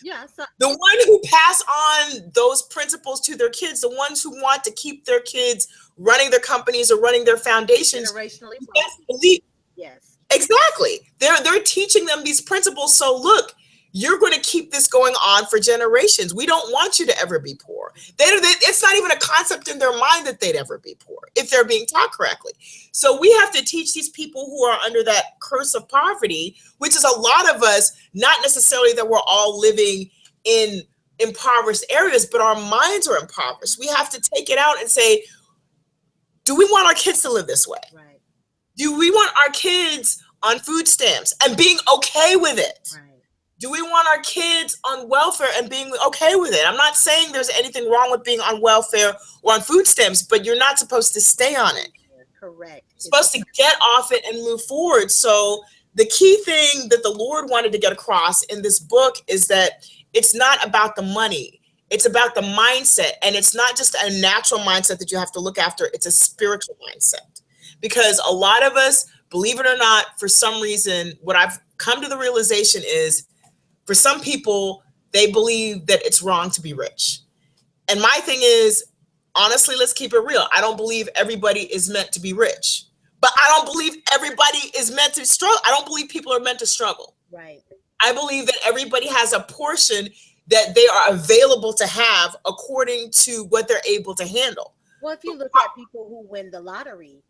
Yeah. So the one who pass on those principles to their kids, the ones who want to keep their kids running their companies or running their foundations, generationally you best wealthy. believe. Yes. Exactly. They're teaching them these principles. So look, you're going to keep this going on for generations. We don't want you to ever be poor. It's not even a concept in their mind that they'd ever be poor if they're being taught correctly. So we have to teach these people who are under that curse of poverty, which is a lot of us, not necessarily that we're all living in impoverished areas, but our minds are impoverished. We have to take it out and say, do we want our kids to live this way? Right. Do we want our kids on food stamps and being okay with it? Right. Do we want our kids on welfare and being okay with it? I'm not saying there's anything wrong with being on welfare or on food stamps, but you're not supposed to stay on it. Correct. You're supposed to get off it and move forward. So the key thing that the Lord wanted to get across in this book is that it's not about the money. It's about the mindset. And it's not just a natural mindset that you have to look after. It's a spiritual mindset. Because a lot of us, believe it or not, for some reason, what I've come to the realization is for some people, they believe that it's wrong to be rich. And my thing is, honestly, let's keep it real. I don't believe everybody is meant to be rich, but I don't believe everybody is meant to struggle. I don't believe people are meant to struggle. Right. I believe that everybody has a portion that they are available to have according to what they're able to handle. Well, if you look at people who win the lottery,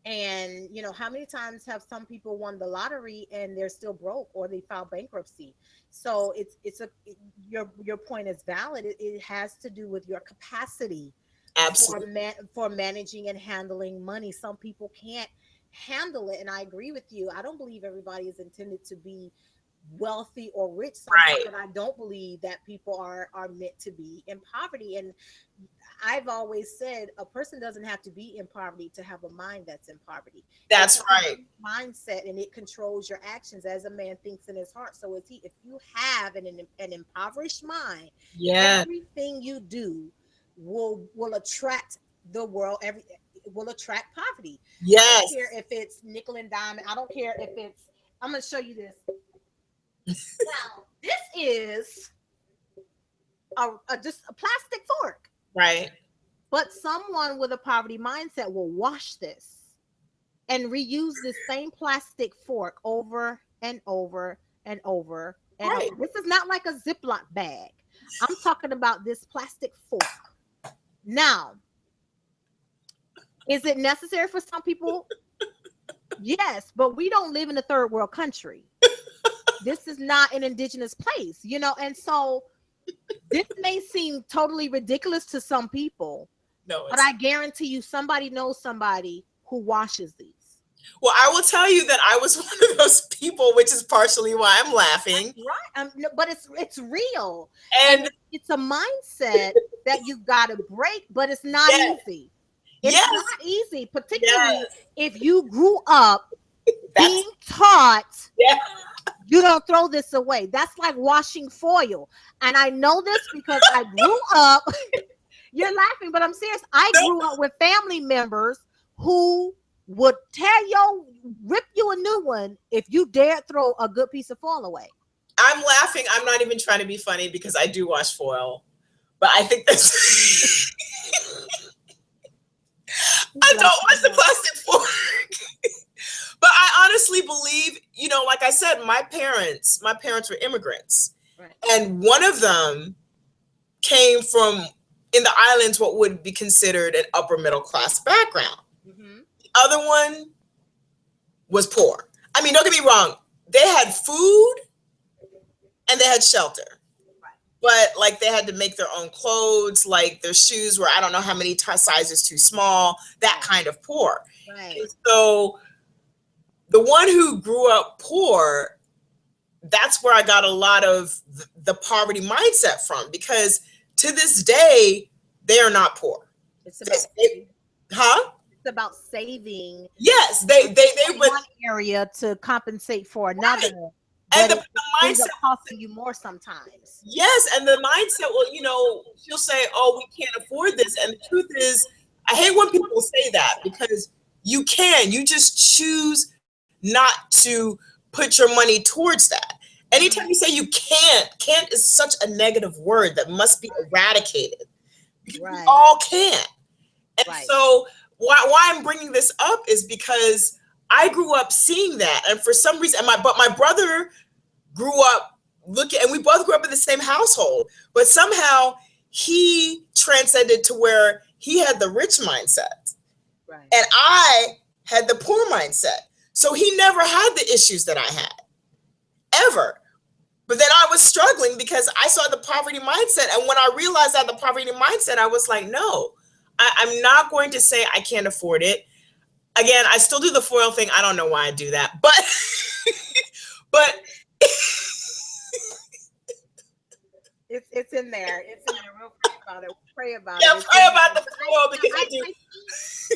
and how many times have some people won the lottery and they're still broke or they file bankruptcy? So your point is valid. It has to do with your capacity for Absolutely. for managing and handling money. Some people can't handle it, and I agree with you. I don't believe everybody is intended to be wealthy or rich somehow, Right. but I don't believe that people are meant to be in poverty. And I've always said a person doesn't have to be in poverty to have a mind that's in poverty. It's That's a right. complete mindset, and it controls your actions as a man thinks in his heart. So if you have an impoverished mind, Yeah. everything you do will attract the world. Will attract poverty. I don't Yes. care if it's nickel and diamond. I don't care if it's. I'm going to show you this. Now, this is just a plastic fork. Right. But someone with a poverty mindset will wash this and reuse this same plastic fork over and over and over and Right. over. This is not like a Ziploc bag. I'm talking about this plastic fork. Now, is it necessary for some people? Yes, but we don't live in a third world country. This is not an indigenous place, and so this may seem totally ridiculous to some people, No, but I guarantee you somebody knows somebody who washes these. well, I will tell you that I was one of those people, which is partially why I'm laughing. Right. No, but it's real. And And it's a mindset that you've got to break, but it's not yes, easy. It's yes, not easy, particularly yes. if you grew up That's being taught yeah. you don't throw this away. That's like washing foil. And I know this because I grew up. You're laughing, but I'm serious. I No, grew up with family members who would rip you a new one if you dare throw a good piece of foil away. I'm laughing. I'm not even trying to be funny because I do wash foil, but I think that's. I don't wash the plastic fork. But I honestly believe, like I said, my parents were immigrants, Right. and one of them came from in the islands what would be considered an upper middle class background. Mm-hmm. The other one was poor. I mean, don't get me wrong, they had food and they had shelter. But like they had to make their own clothes, like their shoes were I don't know how many sizes too small, that Right. kind of poor. Right. And so the one who grew up poor, that's where I got a lot of the poverty mindset from, because to this day they are not poor. It's about Huh? it's about saving Yes, they from would. one area to compensate for Right. another, And but the it ends up mindset. costing you more sometimes. Yes, and the mindset, well, she'll say, "Oh, we can't afford this," and the truth is, I hate when people say that, because you can. You just choose not to put your money towards that. Anytime you Mhm. say you can't is such a negative word that must be eradicated, because we Right. all can. And Right. so, why I'm bringing this up is because I grew up seeing that, and for some reason, my brother grew up looking, and we both grew up in the same household, but somehow he transcended to where he had the rich mindset Right. and I had the poor mindset. So he never had the issues that I had, ever. But then I was struggling because I saw the poverty mindset. And when I realized that the poverty mindset, I was like, no, I'm not going to say I can't afford it. Again, I still do the foil thing. I don't know why I do that, but It's in there. It's in there. We'll pray about it. We'll pray about it. yeah, It's pray in about there. the But foil because I do. I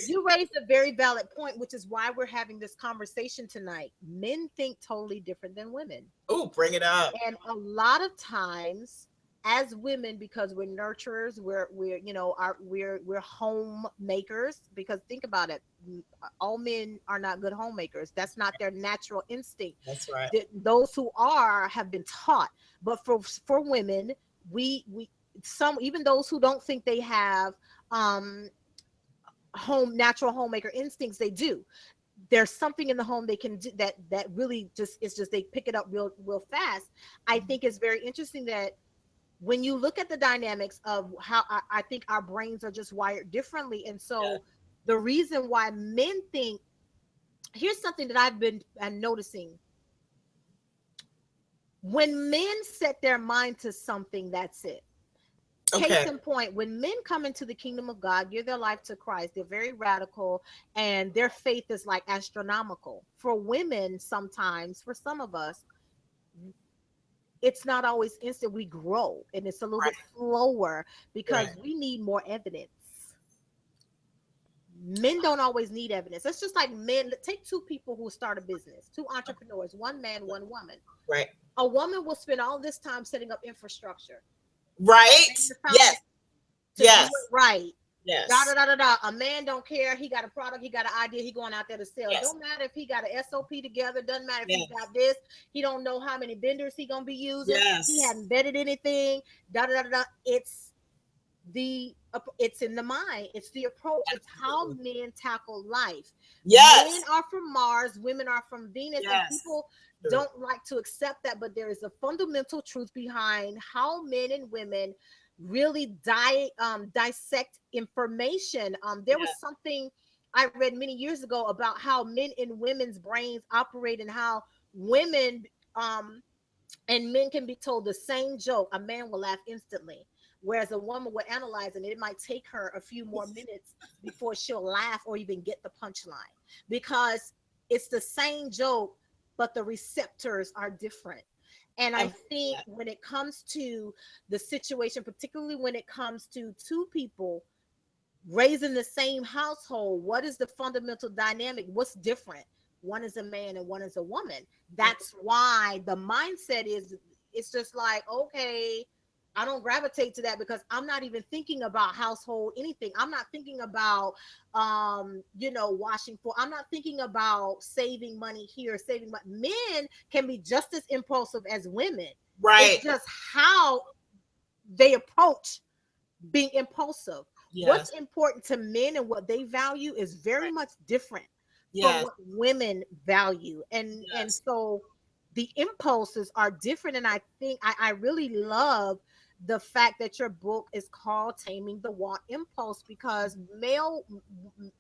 you raised a very valid point, which is why we're having this conversation tonight. Men think totally different than women. Oh, bring it up. And a lot of times as women, because we're nurturers, we're we're homemakers, because think about it, all men are not good homemakers. That's not their natural instinct. That's right. Those who are have been taught. But for women, we some, even those who don't think they have um home natural homemaker instincts, they do. There's something in the home they can do that really just, it's just they pick it up real fast. I think it's very interesting that when you look at the dynamics of how I think our brains are just wired differently. And Yeah. so the reason why men think, here's something that I've been noticing: when men set their mind to something, that's it. Case Okay. in point, when men come into the kingdom of God, give their life to Christ, they're very radical, and their faith is like astronomical. For women, sometimes, for some of us, it's not always instant. We grow and it's a little bit Right. slower Right. because we need more evidence. Men don't always need evidence. It's just like men. Take two people who start a business, two entrepreneurs, one man, one woman. Right. A woman will spend all this time setting up infrastructure, Right. laying the foundation Yes. to do Yes. it right. Da da Yes. da da da. A man don't care. He got a product. He got an idea. He going out there to sell. Yes. Don't matter if he got a SOP together. Doesn't matter if he Yes. got this. He don't know how many vendors he gonna be using. He Yes. hadn't vetted anything. Da da da da. It's in the mind. It's the approach. It's how Absolutely. men tackle life. Men Yes. are from Mars. Women are from Venus, and Yes. people True. don't like to accept that. But there is a fundamental truth behind how men and women really dissect information. There was Yeah. something I read many years ago about how men and women's brains operate, and how women and men can be told the same joke. A man will laugh instantly, whereas a woman will analyze, and it might take her a few more minutes before she'll laugh or even get the punchline, because it's the same joke, but the receptors are different. And I I'm think when it comes to the situation, particularly when it comes to two people raised in the same household, what is the fundamental dynamic? What's different? One is a man and one is a woman. That's why the mindset is, it's just like, okay, I don't gravitate to that because I'm not even thinking about household anything. I'm not thinking about washing for. I'm not thinking about saving money here, saving money. Men can be just as impulsive as women. It's right. just how they approach being impulsive. What's Yes. important to men and what they value is very Right. much different for Yes. what women value. And Yes. so the impulses are different. And I think I really love the fact that your book is called Taming the Want Impulse, because male,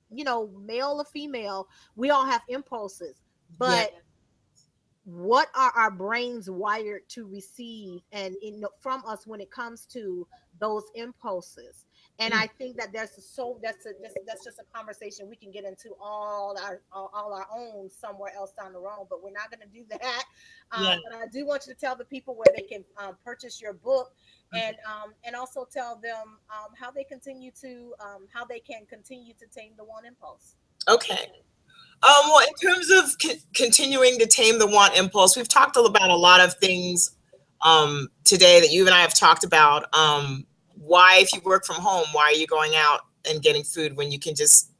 male or female, we all have impulses. Yeah. But what are our brains wired to receive and from us when it comes to those impulses? And I think that that's just a conversation we can get into all our own somewhere else down the road, but we're not going to do that. Yeah. But I do want you to tell the people where they can purchase your book, and also tell them how they can continue to tame the one impulse. Okay. Well, in terms of continuing to tame the want impulse, we've talked about a lot of things today that you and I have talked about. Why, if you work from home, why are you going out and getting food when you can just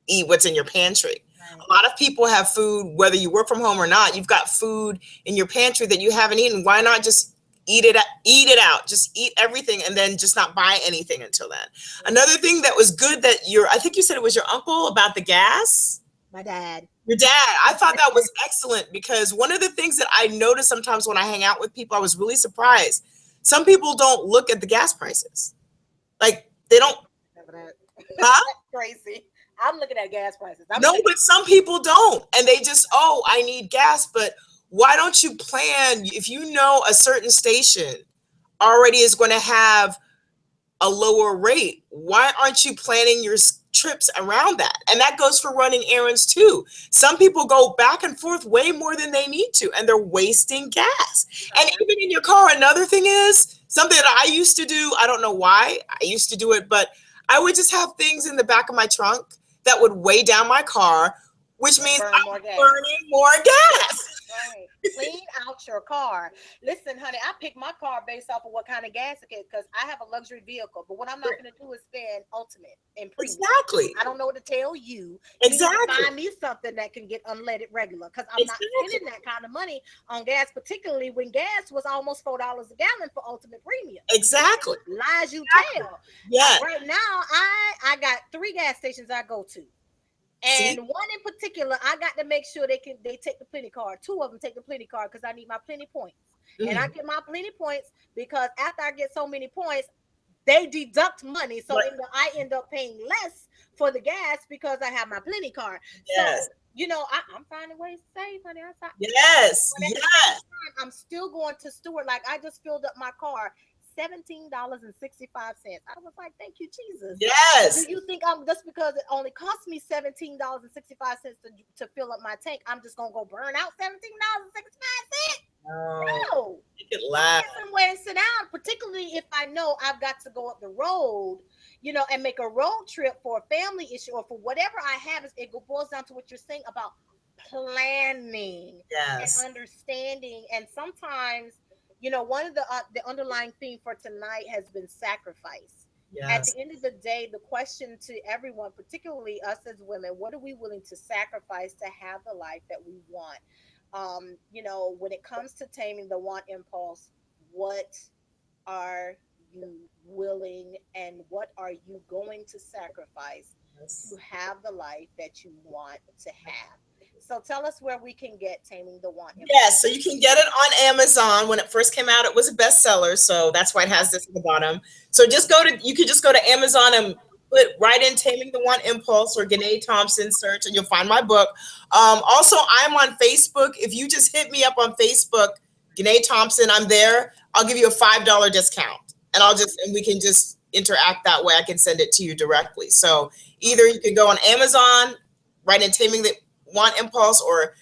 eat what's in your pantry? Right. A lot of people have food, whether you work from home or not. You've got food in your pantry that you haven't eaten. Why not just eat it out? Just eat everything and then just not buy anything until then. Another thing that was good that I think you said it was your uncle about the gas. My dad. Your dad, I thought that was excellent because one of the things that I notice sometimes when I hang out with people, I was really surprised. Some people don't look at the gas prices. Like they don't, huh? Crazy. I'm looking at gas prices. I'm No, looking but some people don't. And they just, oh, I need gas. But why don't you plan if you know a certain station already is going to have a lower rate? Why aren't you planning your trips around that? And that goes for running errands too. Some people go back and forth way more than they need to, and they're wasting gas. And even in your car, another thing is something that I used to do. I don't know why I used to do it, but I would just have things in the back of my trunk that would weigh down my car, which means burn more I'm gas. burning more gas. Right. Clean out your car. Listen, honey, I pick my car based off of what kind of gas it is because I have a luxury vehicle. But what I'm not going to do is spend ultimate and premium. Exactly. I don't know what to tell you. You need to Exactly. find me something that can get unleaded regular, because I'm not Exactly. spending that kind of money on gas, particularly when gas was almost $4 a gallon for ultimate premium. Exactly. Lies you tell. Yes. Right now, I got 3 gas stations I go to. See? And one in particular, I got to make sure they take the plenty card. 2 of them take the plenty card because I need my plenty points. And I Mhm. get my plenty points because after I get so many points, they deduct money. So Right. I end up paying less for the gas because I have my plenty card. Yes. So, I'm finding ways to save, honey. Yes. But at the same Yes. time, I'm still going to Stewart. Like, I just filled up my car, $17.65. I was like, thank you, Jesus. Do Yes. you think I'm just because it only cost me $17.65 to fill up my tank, I'm just gonna go burn out $17.65? No. No. You could I laugh. get somewhere and sit down, particularly if I know I've got to go up the road, and make a road trip for a family issue or for whatever I have. It boils down to what you're saying about planning and Yes. understanding. And sometimes, one of the underlying theme for tonight has been sacrifice. At the Yes. end of the day, the question to everyone, particularly us as women, what are we willing to sacrifice to have the life that we want? When it comes to taming the want impulse, what are you willing and what are you going to sacrifice to Yes. have the life that you want to have? So tell us where we can get Taming the Want Impulse. Yes, so you can get it on Amazon. When it first came out, it was a bestseller, so that's why it has this at the bottom. So you could just go to Amazon and put right in Taming the One Impulse or Gennet Thompson search, and you'll find my book. Also, I'm on Facebook. If you just hit me up on Facebook, Gennet Thompson, I'm there. I'll give you a $5 discount, and we can just interact that way. I can send it to you directly. So either you can go on Amazon, write in Taming the One Impulse, or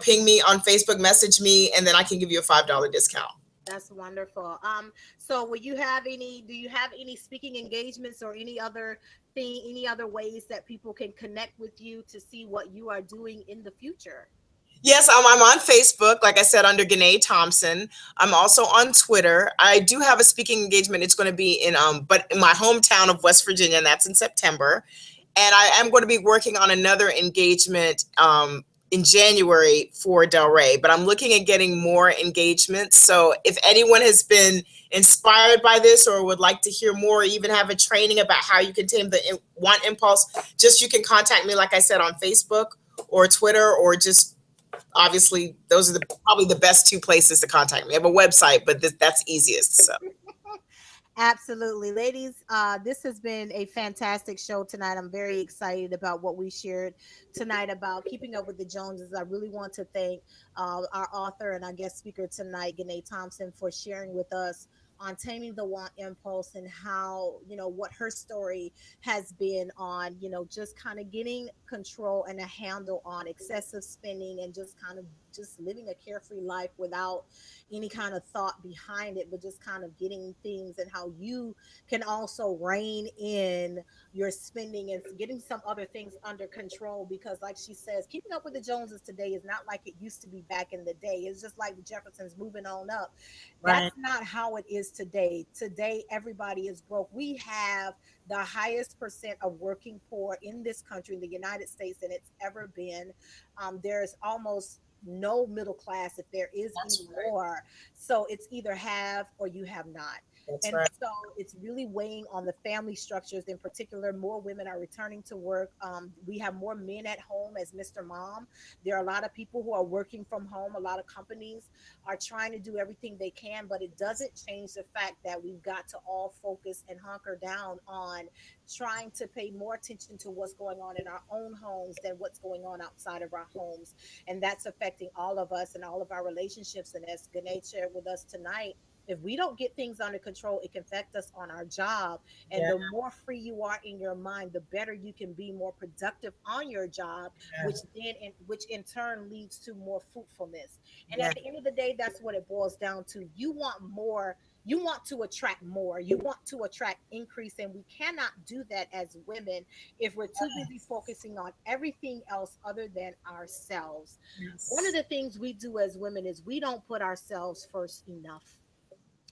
ping me on Facebook, message me, and then I can give you a $5 discount. That's wonderful. So do you have any speaking engagements or any other ways that people can connect with you to see what you are doing in the future? Yes, I'm on Facebook, like I said, under Gennet Thompson. I'm also on Twitter. I do have a speaking engagement. It's going to be but in my hometown of West Virginia, and that's in September. And I am going to be working on another engagement in January for Del Rey, but I'm looking at getting more engagements. So if anyone has been inspired by this or would like to hear more, or even have a training about how you can tame the want impulse, just you can contact me, like I said, on Facebook or Twitter, or just obviously those are the probably the best two places to contact me. I have a website, but that's easiest. So Absolutely. Ladies, this has been a fantastic show tonight. I'm very excited about what we shared tonight about keeping up with the Joneses. I really want to thank our author and our guest speaker tonight, Gennet Thompson, for sharing with us on taming the want impulse and how, what her story has been on, just kind of getting control and a handle on excessive spending and just kind of just living a carefree life without any kind of thought behind it, but just kind of getting things and how you can also rein in your spending and getting some other things under control. Because, like she says, keeping up with the Joneses today is not like it used to be back in the day. It's just like the Jeffersons moving on up. right, That's not how it is today. Today, everybody is broke. We have the highest percent of working poor in this country, in the United States, than it's ever been. There's almost no middle class, if there is that's right, anymore. So it's either have or you have not. that's And right, so it's really weighing on the family structures. In particular, more women are returning to work. We have more men at home as Mr. Mom. There are a lot of people who are working from home. A lot of companies are trying to do everything they can, but it doesn't change the fact that we've got to all focus and hunker down on trying to pay more attention to what's going on in our own homes than what's going on outside of our homes. And that's affecting all of us and all of our relationships. And as Gane shared with us tonight, if we don't get things under control, it can affect us on our job. And yeah, the more free you are in your mind, the better you can be more productive on your job, yeah, which in turn leads to more fruitfulness. And yeah, at the end of the day, that's what it boils down to. You want more. You want to attract more. You want to attract increase. And we cannot do that as women if we're too busy focusing on everything else other than ourselves. One of yes, the things we do as women is we don't put ourselves first enough.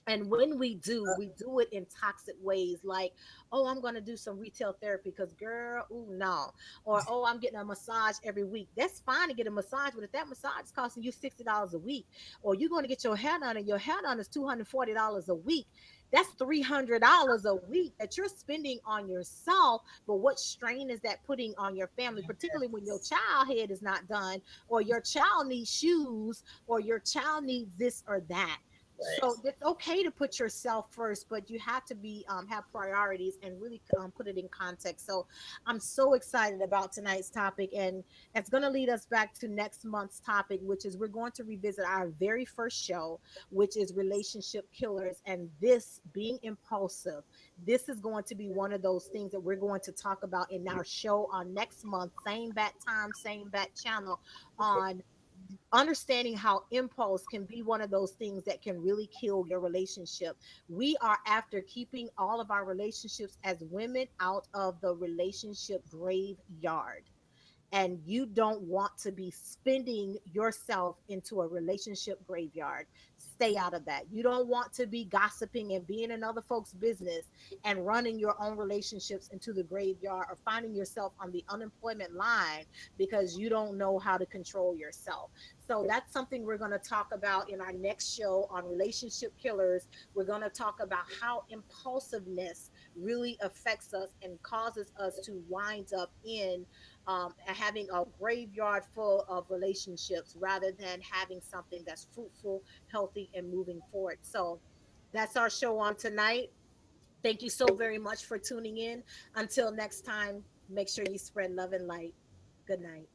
And when we do it in toxic ways, like, oh, I'm going to do some retail therapy because, girl, ooh, no. Or, oh, I'm getting a massage every week. That's fine to get a massage, but if that massage is costing you $60 a week, or you're going to get your hair done and your hair done is $240 a week, that's $300 a week that you're spending on yourself. But what strain is that putting on your family, particularly when your child head is not done, or your child needs shoes, or your child needs this or that? right. So it's okay to put yourself first, but you have to be have priorities and really put it in context. So I'm so excited about tonight's topic, and it's going to lead us back to next month's topic, which is we're going to revisit our very first show, which is relationship killers, and this being impulsive. This is going to be one of those things that we're going to talk about in our show on next month, same bat time, same bat channel, on understanding how impulse can be one of those things that can really kill your relationship. We are after keeping all of our relationships as women out of the relationship graveyard, and you don't want to be spending yourself into a relationship graveyard. Stay out of that. You don't want to be gossiping and being in other folks' business and running your own relationships into the graveyard, or finding yourself on the unemployment line because you don't know how to control yourself. So that's something we're going to talk about in our next show on relationship killers. We're going to talk about how impulsiveness really affects us and causes us to wind up in having a graveyard full of relationships rather than having something that's fruitful, healthy, and moving forward. So that's our show on tonight. Thank you so very much for tuning in. Until next time, make sure you spread love and light. Good night.